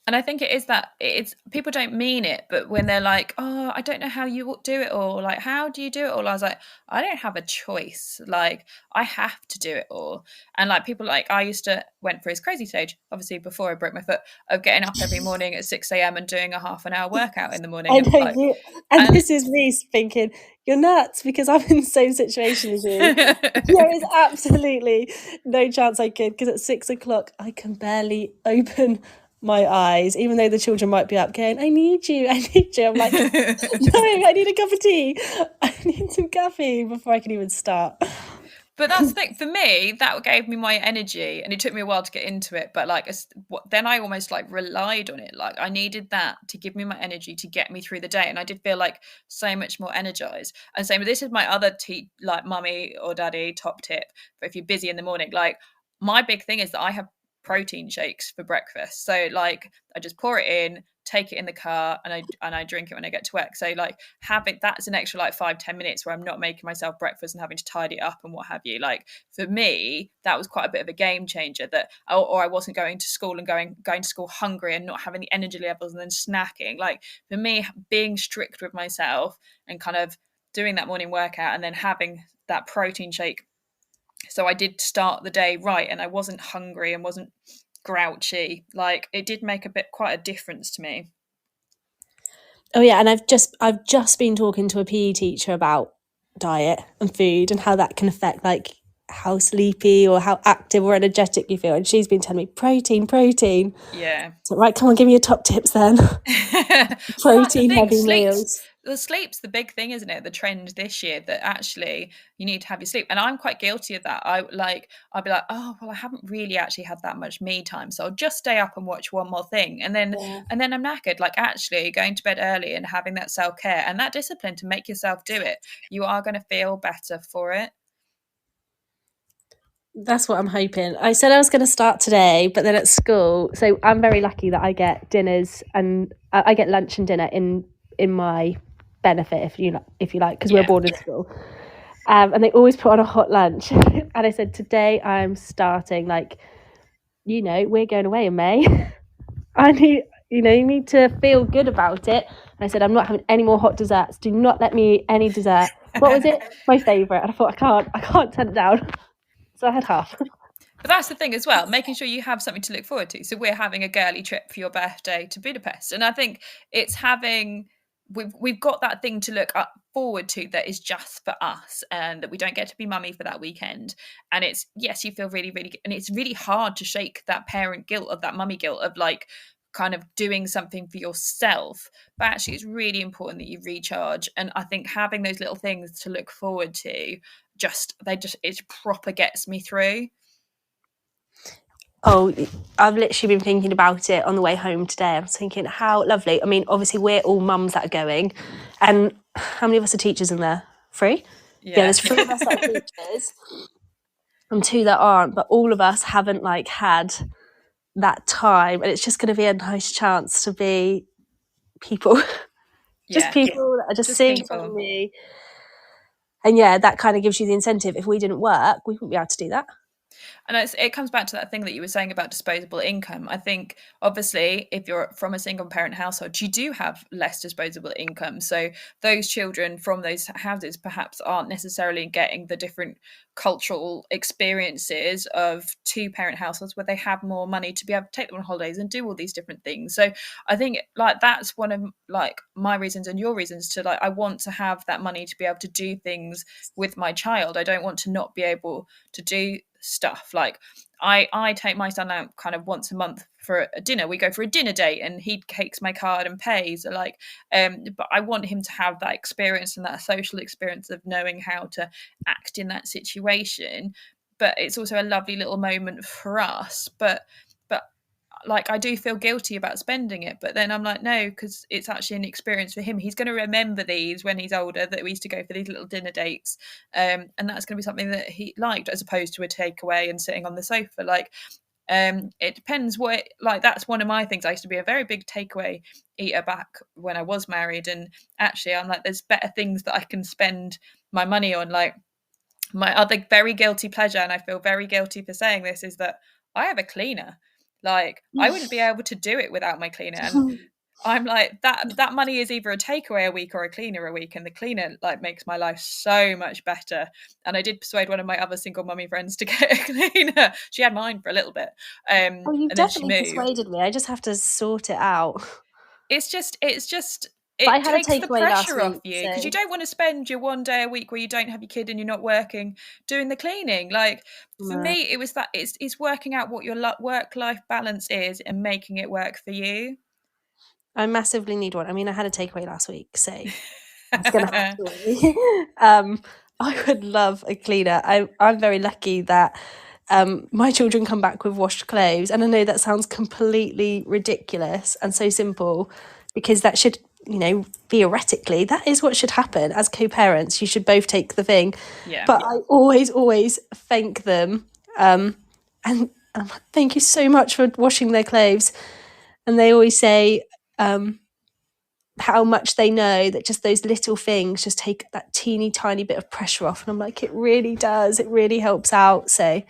And I think it is that it's people don't mean it, but when they're like, "Oh, I don't know how you do it all. Like, how do you do it all?" I was like, "I don't have a choice. Like, I have to do it all." And like people like I used to went through his crazy stage, obviously before I broke my foot, of getting up every morning at 6 a.m. and doing a half an hour workout in the morning. I And know like, you, and and this is me thinking you're nuts because I'm in the same situation as you. There is absolutely no chance I could, because at 6 o'clock I can barely open my eyes, even though the children might be up going, I need you. I'm like, no, I need a cup of tea. I need some caffeine before I can even start. But that's the thing for me, that gave me my energy, and it took me a while to get into it. But like, then I almost like relied on it. Like I needed that to give me my energy to get me through the day, and I did feel like so much more energized. And same, this is my other like mummy or daddy top tip for if you're busy in the morning. Like my big thing is that I have protein shakes for breakfast. So like I just pour it in, take it in the car, and I drink it when I get to work. So like having that's an extra like 5-10 minutes where I'm not making myself breakfast and having to tidy it up and what have you. Like for me, that was quite a bit of a game changer. That or I wasn't going to school and going to school hungry and not having the energy levels and then snacking. Like for me, being strict with myself and kind of doing that morning workout and then having that protein shake, so I did start the day right and I wasn't hungry and wasn't grouchy. Like it did make quite a difference to me. Oh yeah, and I've just been talking to a PE teacher about diet and food and how that can affect like how sleepy or how active or energetic you feel. And she's been telling me protein. Yeah. So right, come on, give me your top tips then. Protein heavy meals. The sleep's the big thing, isn't it? The trend this year that actually you need to have your sleep. And I'm quite guilty of that. I'll be like, oh, well, I haven't really actually had that much me time. So I'll just stay up and watch one more thing. And then I'm knackered. Like actually going to bed early and having that self-care and that discipline to make yourself do it, you are going to feel better for it. That's what I'm hoping. I said I was going to start today, but then at school, so I'm very lucky that I get dinners and I get lunch and dinner in my benefit, if you like, because we're a boarding school, and they always put on a hot lunch. And I said today I'm starting, like, we're going away in May. I need, you need to feel good about it. And I said I'm not having any more hot desserts. Do not let me eat any dessert. What was it? My favourite. And I thought I can't turn it down. So I had half. But that's the thing as well, making sure you have something to look forward to. So we're having a girly trip for your birthday to Budapest. And I think it's we've got that thing to look forward to that is just for us and that we don't get to be mummy for that weekend. And it's, yes, you feel really, really, and it's really hard to shake that parent guilt of that mummy guilt of like kind of doing something for yourself. But actually it's really important that you recharge. And I think having those little things to look forward to, it proper gets me through. Oh, I've literally been thinking about it on the way home today. I was thinking how lovely. I mean, obviously we're all mums that are going, and how many of us are teachers in there? 3? Yeah, there's 3 of us that are teachers and 2 that aren't, but all of us haven't like had that time, and it's just going to be a nice chance to be people. Just people that are just seeing me. And yeah, that kind of gives you the incentive. If we didn't work, we wouldn't be able to do that. And it comes back to that thing that you were saying about disposable income. I think, obviously, if you're from a single parent household, you do have less disposable income. So those children from those houses perhaps aren't necessarily getting the different cultural experiences of 2-parent households where they have more money to be able to take them on holidays and do all these different things. So I think like that's one of like my reasons and your reasons to like, I want to have that money to be able to do things with my child. I don't want to not be able to do stuff. Like I take my son out kind of once a month for a dinner. We go for a dinner date and he takes my card and pays. Like but I want him to have that experience and that social experience of knowing how to act in that situation. But it's also a lovely little moment for us. But like I do feel guilty about spending it, but then I'm like, no, because it's actually an experience for him. He's going to remember these when he's older, that we used to go for these little dinner dates, and that's going to be something that he liked, as opposed to a takeaway and sitting on the sofa. Like it depends what like that's one of my things. I used to be a very big takeaway eater back when I was married, and actually I'm like, there's better things that I can spend my money on. Like my other very guilty pleasure, and I feel very guilty for saying this, is that I have a cleaner. Like, I wouldn't be able to do it without my cleaner. And I'm like, that money is either a takeaway a week or a cleaner a week, and the cleaner like makes my life so much better. And I did persuade one of my other single mummy friends to get a cleaner. She had mine for a little bit, Well, you've and then she definitely moved. persuaded me. I just have to sort it out. It's just But I it had a takes the takeaway last pressure off week, you, because so you don't want to spend your one day a week where you don't have your kid and you're not working doing the cleaning. Like, for No. me, it was that it's working out what your work-life balance is and making it work for you. I massively need one. I mean, I had a takeaway last week, so it's going to have to be. I would love a cleaner. I'm very lucky that my children come back with washed clothes, and I know that sounds completely ridiculous and so simple, because that should, theoretically, that is what should happen. As co-parents, you should both take the thing. Yeah. But I always thank them, and thank you so much for washing their clothes. And they always say how much they know that just those little things just take that teeny tiny bit of pressure off. And I'm like, it really does. It really helps out. So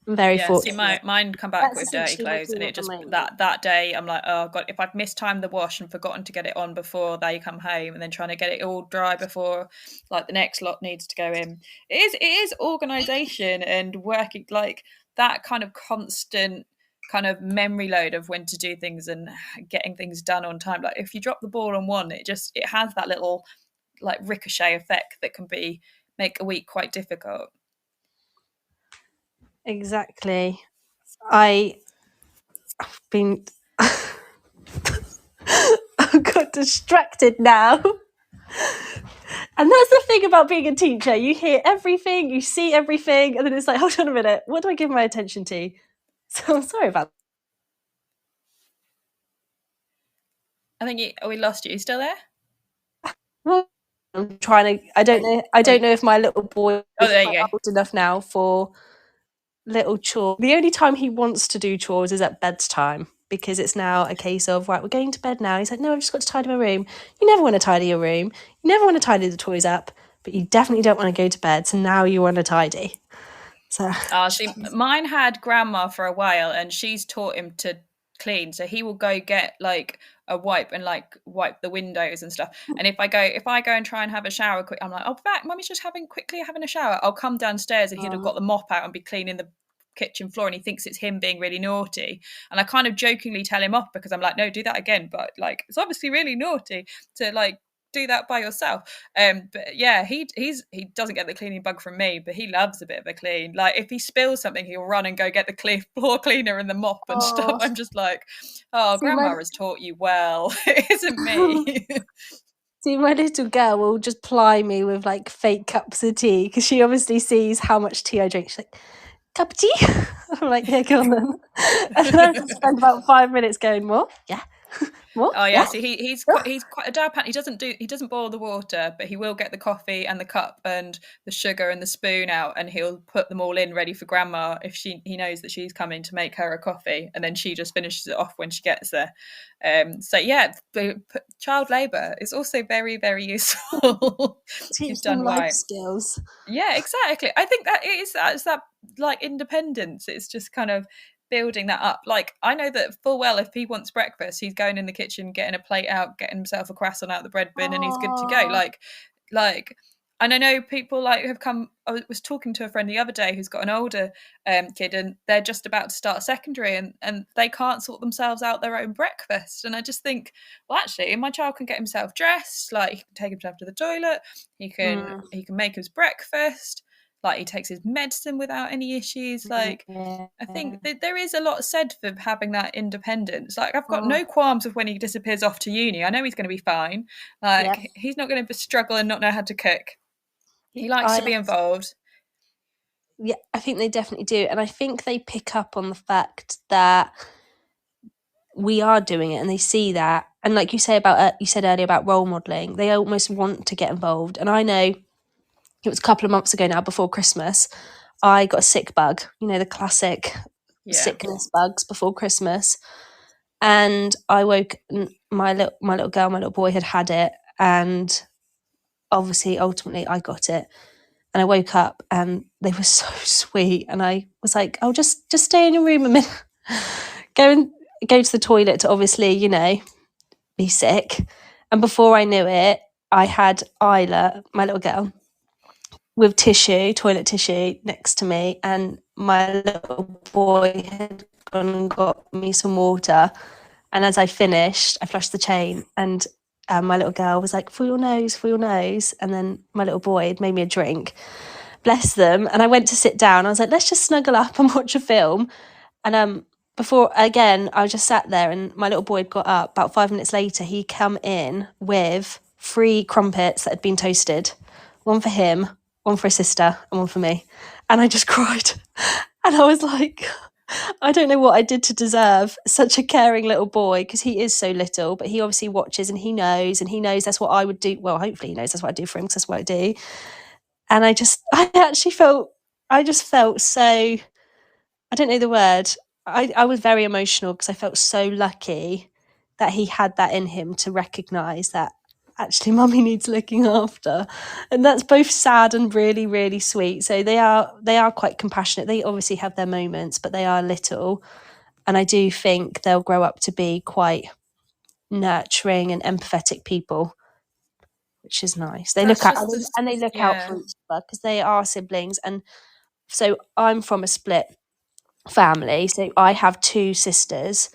I'm very fortunate. See, mine come back That's with dirty essentially my clothes, and cleaner it for just mine. that day I'm like, oh god, if I've mistimed the wash and forgotten to get it on before they come home, and then trying to get it all dry before like the next lot needs to go in. It is organisation and working, like that kind of constant kind of memory load of when to do things and getting things done on time. Like, if you drop the ball on one, it has that little like ricochet effect that can make a week quite difficult. Exactly. I've been I got distracted now. And that's the thing about being a teacher. You hear everything, you see everything, and then it's like, hold on a minute, what do I give my attention to? So I'm sorry about that. I think we lost you. You still there? Well, I'm trying to. I don't know if my little boy is there you go. old enough now for little chores. The only time he wants to do chores is at bedtime, because it's now a case of, right, we're going to bed now. He's like, no, I've just got to tidy my room. You never want to tidy your room. You never want to tidy the toys up, but you definitely don't want to go to bed. So now you want to tidy. So see, mine had grandma for a while, and she's taught him to clean. So he will go get like a wipe and like wipe the windows and stuff. And if I go and try and have a shower quick, I'm like, oh, back, mummy's just having a shower. I'll come downstairs and he'd have got the mop out and be cleaning the kitchen floor, and he thinks it's him being really naughty. And I kind of jokingly tell him off, because I'm like, no, do that again. But like, it's obviously really naughty to like do that by yourself. But yeah, he doesn't get the cleaning bug from me, but he loves a bit of a clean. Like, if he spills something, he'll run and go get the floor cleaner and the mop and stuff. I'm just like, oh, see, grandma has taught you well. It isn't me. See, my little girl will just ply me with like fake cups of tea, because she obviously sees how much tea I drink. She's like, cup of tea? I'm like, yeah, go on then. And then I just spend about 5 minutes going, more? Yeah. More? Oh yeah, see, he's quite a dad pan. He doesn't boil the water, but he will get the coffee and the cup and the sugar and the spoon out, and he'll put them all in ready for grandma if he knows that she's coming to make her a coffee, and then she just finishes it off when she gets there. So yeah, child labour is also very, very useful. Teach them life skills. Yeah, exactly. I think that it's that like independence. It's just kind of building that up. Like, I know that full well if he wants breakfast, he's going in the kitchen, getting a plate out, getting himself a croissant out of the bread bin, and he's good to go. Like, and I know people like have come. I was talking to a friend the other day who's got an older kid, and they're just about to start secondary, and they can't sort themselves out their own breakfast. And I just think, well, actually, my child can get himself dressed. Like, he can take himself to the toilet. He can make his breakfast. Like, he takes his medicine without any issues. Like, I think that there is a lot said for having that independence. Like, I've got no qualms with when he disappears off to uni. I know he's going to be fine. Like, he's not going to struggle and not know how to cook. He likes to be involved. Yeah, I think they definitely do. And I think they pick up on the fact that we are doing it, and they see that. And like you said earlier about role modelling, they almost want to get involved. And I know, it was a couple of months ago now, before Christmas, I got a sick bug, the classic sickness bugs before Christmas. And I woke, my little boy had it, and obviously, ultimately, I got it. And I woke up, and they were so sweet. And I was like, oh, just stay in your room a minute. go to the toilet to obviously, be sick. And before I knew it, I had Isla, my little girl, with toilet tissue next to me, and my little boy had gone and got me some water. And as I finished, I flushed the chain, and my little girl was like, for your nose. And then my little boy had made me a drink. Bless them. And I went to sit down. I was like, let's just snuggle up and watch a film. And before, again, I just sat there, and my little boy had got up. About 5 minutes later, he come in with 3 crumpets that had been toasted. One for him, one for his sister, and one for me. And I just cried. And I was like, I don't know what I did to deserve such a caring little boy, because he is so little, but he obviously watches and he knows that's what I would do. Well, hopefully he knows that's what I do for him, because that's what I do. And I just felt so, I don't know the word. I was very emotional, because I felt so lucky that he had that in him to recognise that actually mummy needs looking after. And that's both sad and really, really sweet. So they are quite compassionate. They obviously have their moments, but they are little. And I do think they'll grow up to be quite nurturing and empathetic people, which is nice. They look out for each other, because they are siblings. And so I'm from a split family. So I have 2 sisters.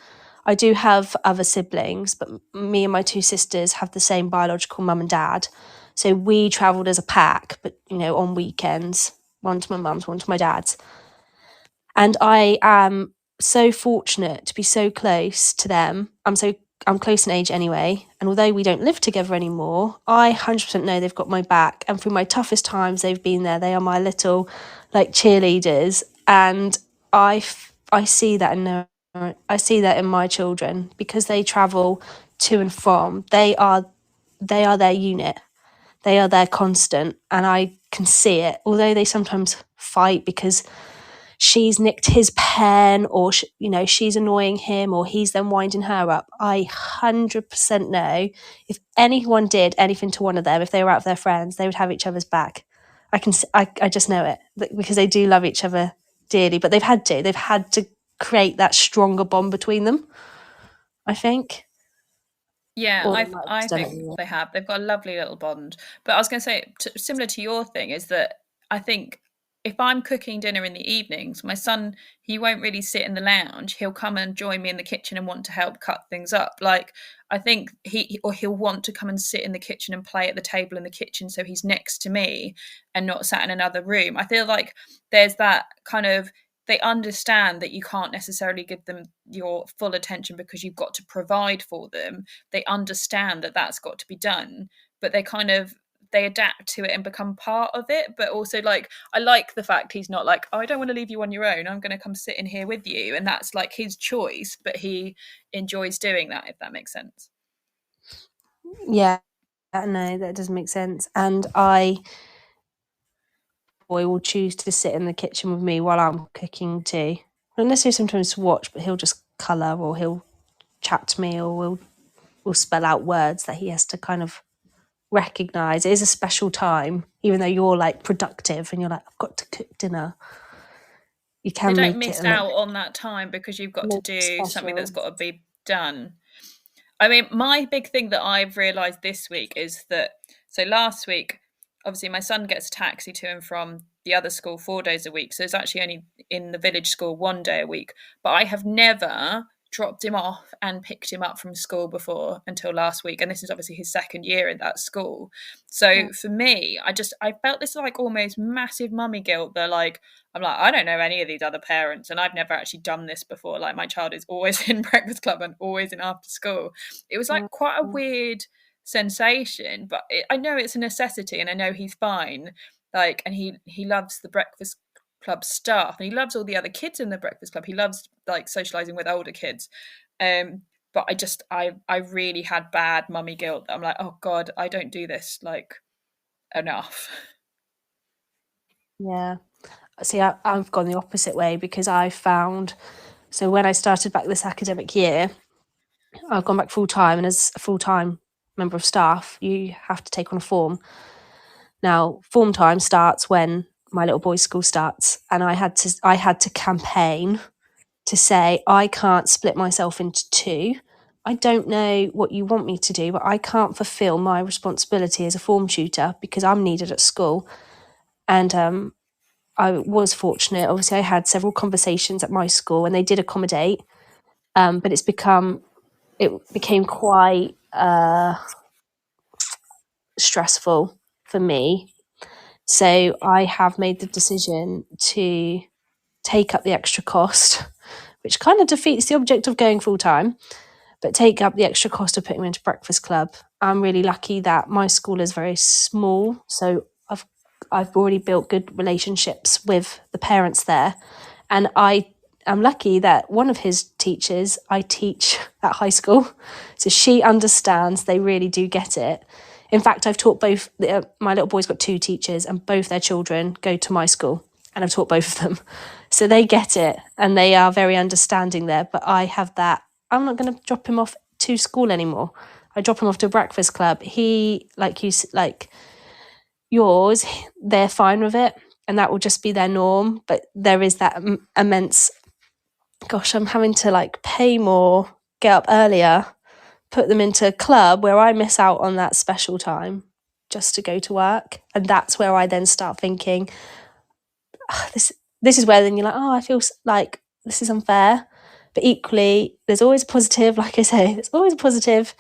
I do have other siblings, but me and my 2 sisters have the same biological mum and dad. So we travelled as a pack, but on weekends, one to my mum's, one to my dad's. And I am so fortunate to be so close to them. I'm close in age anyway. And although we don't live together anymore, I 100% know they've got my back. And through my toughest times, they've been there. They are my little cheerleaders. And I see that in my children, because they travel to and from. They are their unit. They are their constant, and I can see it. Although they sometimes fight because she's nicked his pen, or she's annoying him, or he's then winding her up. I 100% know if anyone did anything to one of them, if they were out with their friends, they would have each other's back. I just know it, because they do love each other dearly, but they've had to create that stronger bond between them, I think. Yeah, I think they have. They've got a lovely little bond. But I was going to say, similar to your thing, is that I think if I'm cooking dinner in the evenings, my son, he won't really sit in the lounge. He'll come and join me in the kitchen and want to help cut things up. Like, I think he'll want to come and sit in the kitchen and play at the table in the kitchen, so he's next to me and not sat in another room. I feel like there's that kind of, they understand that you can't necessarily give them your full attention because you've got to provide for them. They understand that that's got to be done, but they adapt to it and become part of it. But also, I like the fact he's not like, oh, I don't want to leave you on your own, I'm going to come sit in here with you. And that's like his choice, but he enjoys doing that, if that makes sense. Yeah, no, that does make sense. And boy will choose to sit in the kitchen with me while I'm cooking too. Not necessarily sometimes to watch, but he'll just colour, or he'll chat to me, or we'll spell out words that he has to kind of recognise. It is a special time, even though you're productive and you're like, I've got to cook dinner. You can they don't miss out on that time because you've got to do something that's got to be done. I mean, my big thing that I've realised this week is that, so last week, obviously my son gets a taxi to and from the other school 4 days a week. So it's actually only in the village school 1 day a week. But I have never dropped him off and picked him up from school before until last week. And this is obviously his 2nd year in that school. So for me, I felt this almost massive mummy guilt that I'm like, I don't know any of these other parents, and I've never actually done this before. Like, my child is always in breakfast club and always in after school. It was quite a weird sensation, but I know it's a necessity, and I know he's fine. And he loves the breakfast club staff, and he loves all the other kids in the breakfast club. He loves socializing with older kids. But I really had bad mummy guilt. I'm like, oh God, I don't do this enough. Yeah. See, I've gone the opposite way, because I found, so when I started back this academic year, I've gone back full time, and as a full-time member of staff, you have to take on a form. Now, form time starts when my little boy's school starts, and I had to campaign to say, I can't split myself into two. I don't know what you want me to do, but I can't fulfill my responsibility as a form tutor because I'm needed at school. And I was fortunate. Obviously, I had several conversations at my school and they did accommodate, but it became quite stressful for me. So I have made the decision to take up the extra cost, which kind of defeats the object of going full time, but take up the extra cost of putting them into breakfast club. I'm really lucky that my school is very small, so I've already built good relationships with the parents there, and I am lucky that one of his teachers I teach at high school, so she understands. They really do get it. In fact, I've taught both. My little boy's got 2 teachers, and both their children go to my school, and I've taught both of them, so they get it, and they are very understanding there. But I have that. I'm not going to drop him off to school anymore. I drop him off to a breakfast club. He, like yours, they're fine with it, and that will just be their norm. But there is that immense, gosh, I'm having to pay more, get up earlier, put them into a club where I miss out on that special time just to go to work. And that's where I then start thinking, this is where then you're like, oh, I feel like this is unfair. But equally, there's always a positive. Like I say, there's always a positive.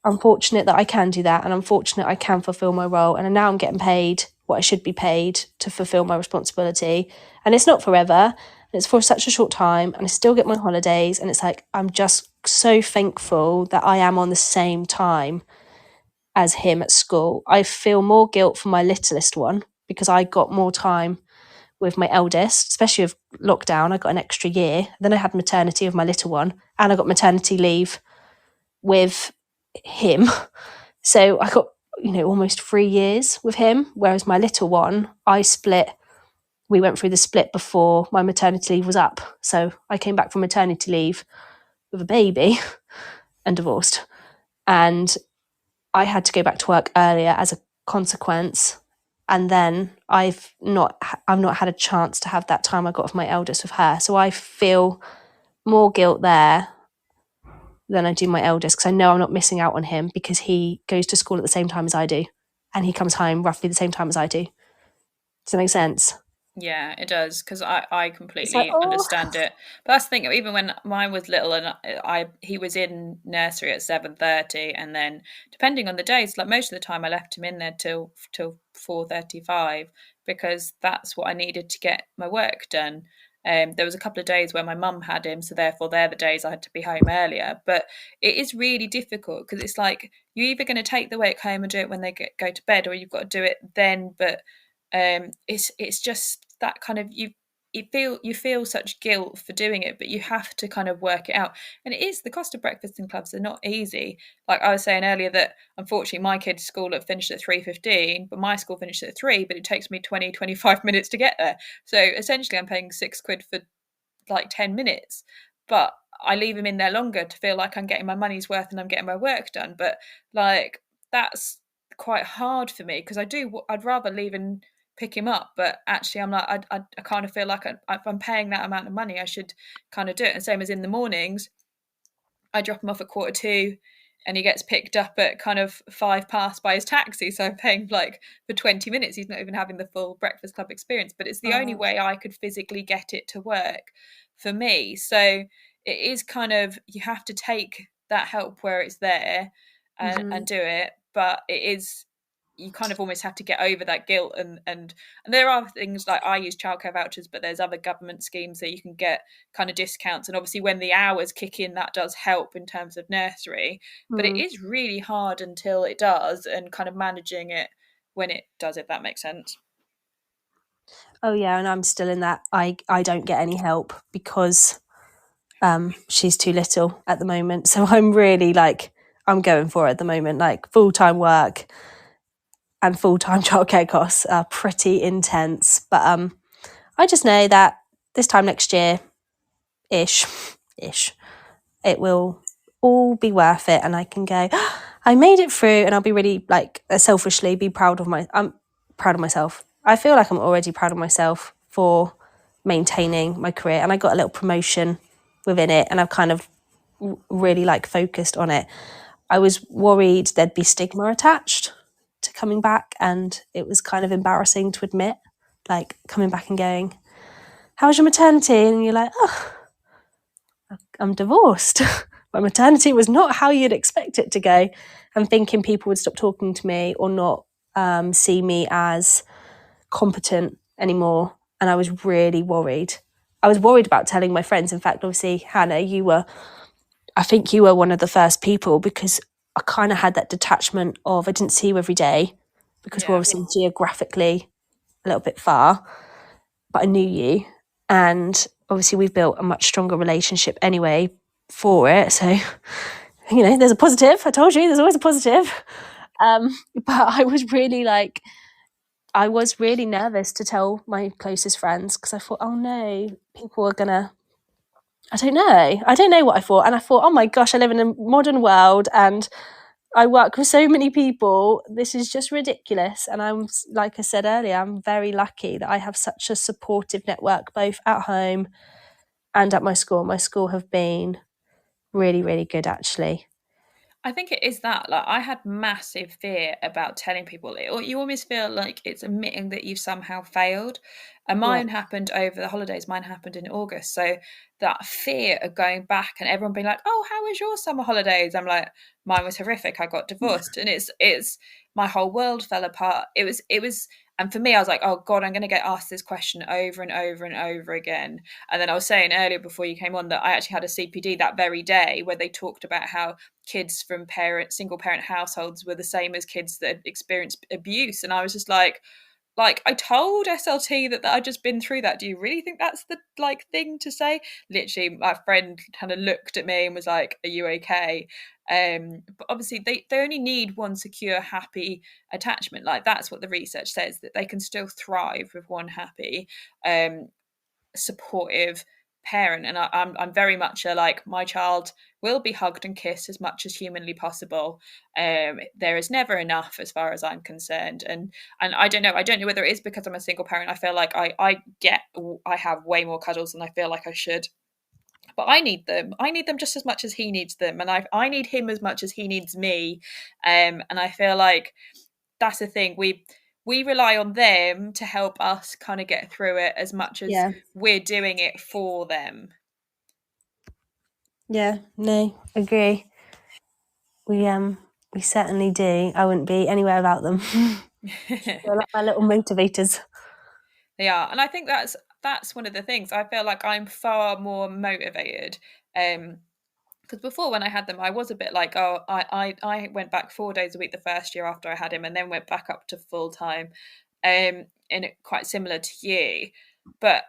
I'm fortunate that I can do that, and I'm fortunate I can fulfill my role. And now I'm getting paid what I should be paid to fulfill my responsibility. And it's not forever, and it's for such a short time, and I still get my holidays. And it's like, I'm just so thankful that I am on the same time as him at school. I feel more guilt for my littlest one because I got more time with my eldest, especially with lockdown. I got an extra year. Then I had maternity with my little one, and I got maternity leave with him. So I got, almost 3 years with him. Whereas my little one, we went through the split before my maternity leave was up. So I came back from maternity leave with a baby and divorced. And I had to go back to work earlier as a consequence. And then I've not had a chance to have that time I got with my eldest with her. So I feel more guilt there than I do my eldest, because I know I'm not missing out on him because he goes to school at the same time as I do, and he comes home roughly the same time as I do. Does that make sense? Yeah, it does, because I completely understand it. But that's the thing. Even when mine was little, and he was in nursery at 7:30, and then depending on the days, like most of the time, I left him in there till 4:35 because that's what I needed to get my work done. There was a couple of days where my mum had him, so therefore they're the days I had to be home earlier. But it is really difficult because it's like you're either going to take the work home and do it when they go to bed, or you've got to do it then. But it's just that kind of you feel such guilt for doing it, but you have to kind of work it out. And it is, the cost of breakfast in clubs are not easy. Like I was saying earlier, that unfortunately my kids' school finished at 3:15, but my school finished at 3, but it takes me 25 minutes to get there. So essentially I'm paying £6 for 10 minutes, but I leave them in there longer to feel like I'm getting my money's worth and I'm getting my work done. But that's quite hard for me because I'd rather leave and pick him up, but actually I'm like, I kind of feel like if I'm paying that amount of money, I should kind of do it. And same as in the mornings, I drop him off at 1:45 and he gets picked up at kind of 5 past by his taxi, so I'm paying for 20 minutes. He's not even having the full breakfast club experience, but it's the only way I could physically get it to work for me. So it is kind of, you have to take that help where it's there and do it, but it is, you kind of almost have to get over that guilt, and there are things like, I use childcare vouchers, but there's other government schemes that you can get kind of discounts, and obviously when the hours kick in, that does help in terms of nursery. But it is really hard until it does, and kind of managing it when it does, if that makes sense. Oh yeah, and I'm still in that. I don't get any help because she's too little at the moment, so I'm really I'm going for it at the moment, full-time work and full-time childcare costs are pretty intense. But I just know that this time next year, ish, it will all be worth it, and I can go, I made it through, and I'll be really selfishly be proud of I'm proud of myself. I feel like I'm already proud of myself for maintaining my career, and I got a little promotion within it, and I've kind of really like focused on it. I was worried there'd be stigma attached to coming back, and it was kind of embarrassing to admit, like coming back and going, how was your maternity? And you're like, oh, I'm divorced. My maternity was not how you'd expect it to go. And thinking people would stop talking to me or not see me as competent anymore. And I was really worried. I was worried about telling my friends. In fact, obviously, Hannah, I think you were one of the first people, because I kind of had that detachment of, I didn't see you every day because we're obviously geographically a little bit far, but I knew you. And obviously we've built a much stronger relationship anyway for it. So, there's a positive. I told you, there's always a positive. But I was really nervous to tell my closest friends, because I thought, oh no, people are gonna, I don't know what I thought. And I thought, oh my gosh, I live in a modern world and I work with so many people. This is just ridiculous. And I'm, like I said earlier, I'm very lucky that I have such a supportive network, both at home and at my school. My school have been really, really good, actually. I think it is that. Like, I had massive fear about telling people. You almost feel like it's admitting that you've somehow failed. And mine happened over the holidays. Mine happened in August. So that fear of going back and everyone being like, "Oh, how was your summer holidays?" I'm like, "Mine was horrific. I got divorced," and it's my whole world fell apart. It was, and for me, I was like, "Oh God, I'm going to get asked this question over and over and over again." And then I was saying earlier before you came on that I actually had a CPD that very day where they talked about how kids from single parent households were the same as kids that had experienced abuse, and I was just like I told SLT that I'd just been through that. Do you really think that's the thing to say? Literally, my friend kind of looked at me and was like, "Are you okay?" But obviously, they only need one secure, happy attachment. Like, that's what the research says, that they can still thrive with one happy, supportive parent. And I'm very much my child will be hugged and kissed as much as humanly possible. There is never enough as far as I'm concerned. And I don't know whether it is because I'm a single parent. I feel like I have way more cuddles than I feel like I should. But I need them just as much as he needs them, and I need him as much as he needs me. And I feel like that's the thing, we rely on them to help us kind of get through it as much as we're doing it for them. Yeah, no, agree. We certainly do. I wouldn't be anywhere without them. They're like my little motivators. They are, and I think that's one of the things. I feel like I'm far more motivated. Because before, when I had them, I was a bit like, oh, I went back 4 days a week the first year after I had him, and then went back up to full time, and it quite similar to you. But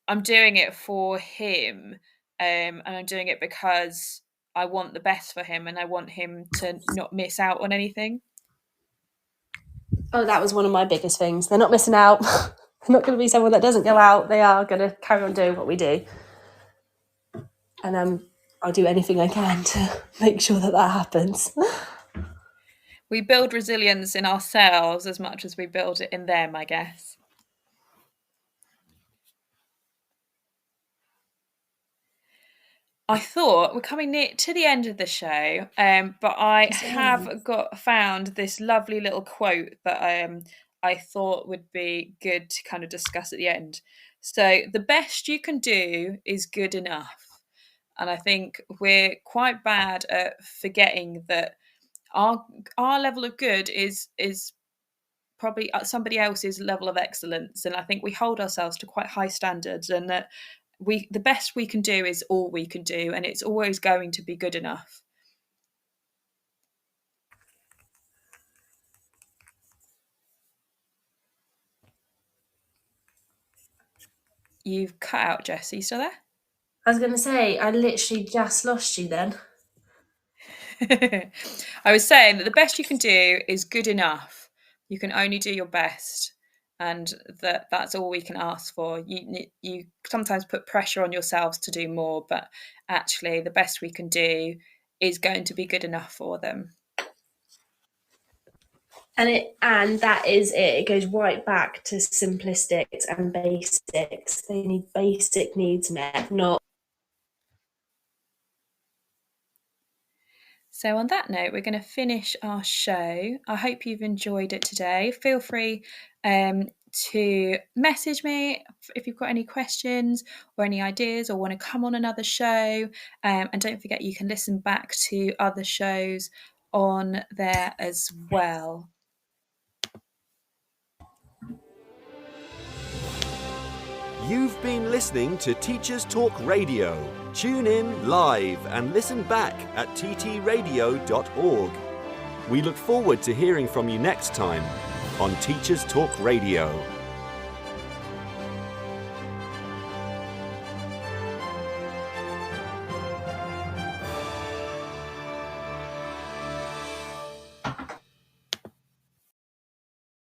I'm doing it for him, and I'm doing it because I want the best for him, and I want him to not miss out on anything. Oh, that was one of my biggest things. They're not missing out. They're not going to be someone that doesn't go out. They are going to carry on doing what we do. And I'll do anything I can to make sure that happens. We build resilience in ourselves as much as we build it in them, I guess. I thought we're coming near to the end of the show, but I have found this lovely little quote that I thought would be good to kind of discuss at the end. So, the best you can do is good enough. And I think we're quite bad at forgetting that our level of good is probably somebody else's level of excellence, and I think we hold ourselves to quite high standards, and that the best we can do is all we can do, and it's always going to be good enough. You've cut out, Jess. Are you still there? I was going to say, I literally just lost you then. I was saying that the best you can do is good enough. You can only do your best, and that's all we can ask for. You sometimes put pressure on yourselves to do more, but actually the best we can do is going to be good enough for them. And that is it. It goes right back to simplistics and basics. They need basic needs met, not. So on that note, we're going to finish our show. I hope you've enjoyed it today. Feel free to message me if you've got any questions or any ideas or want to come on another show. And don't forget, you can listen back to other shows on there as well. You've been listening to Teachers Talk Radio. Tune in live and listen back at ttradio.org. We look forward to hearing from you next time on Teachers Talk Radio.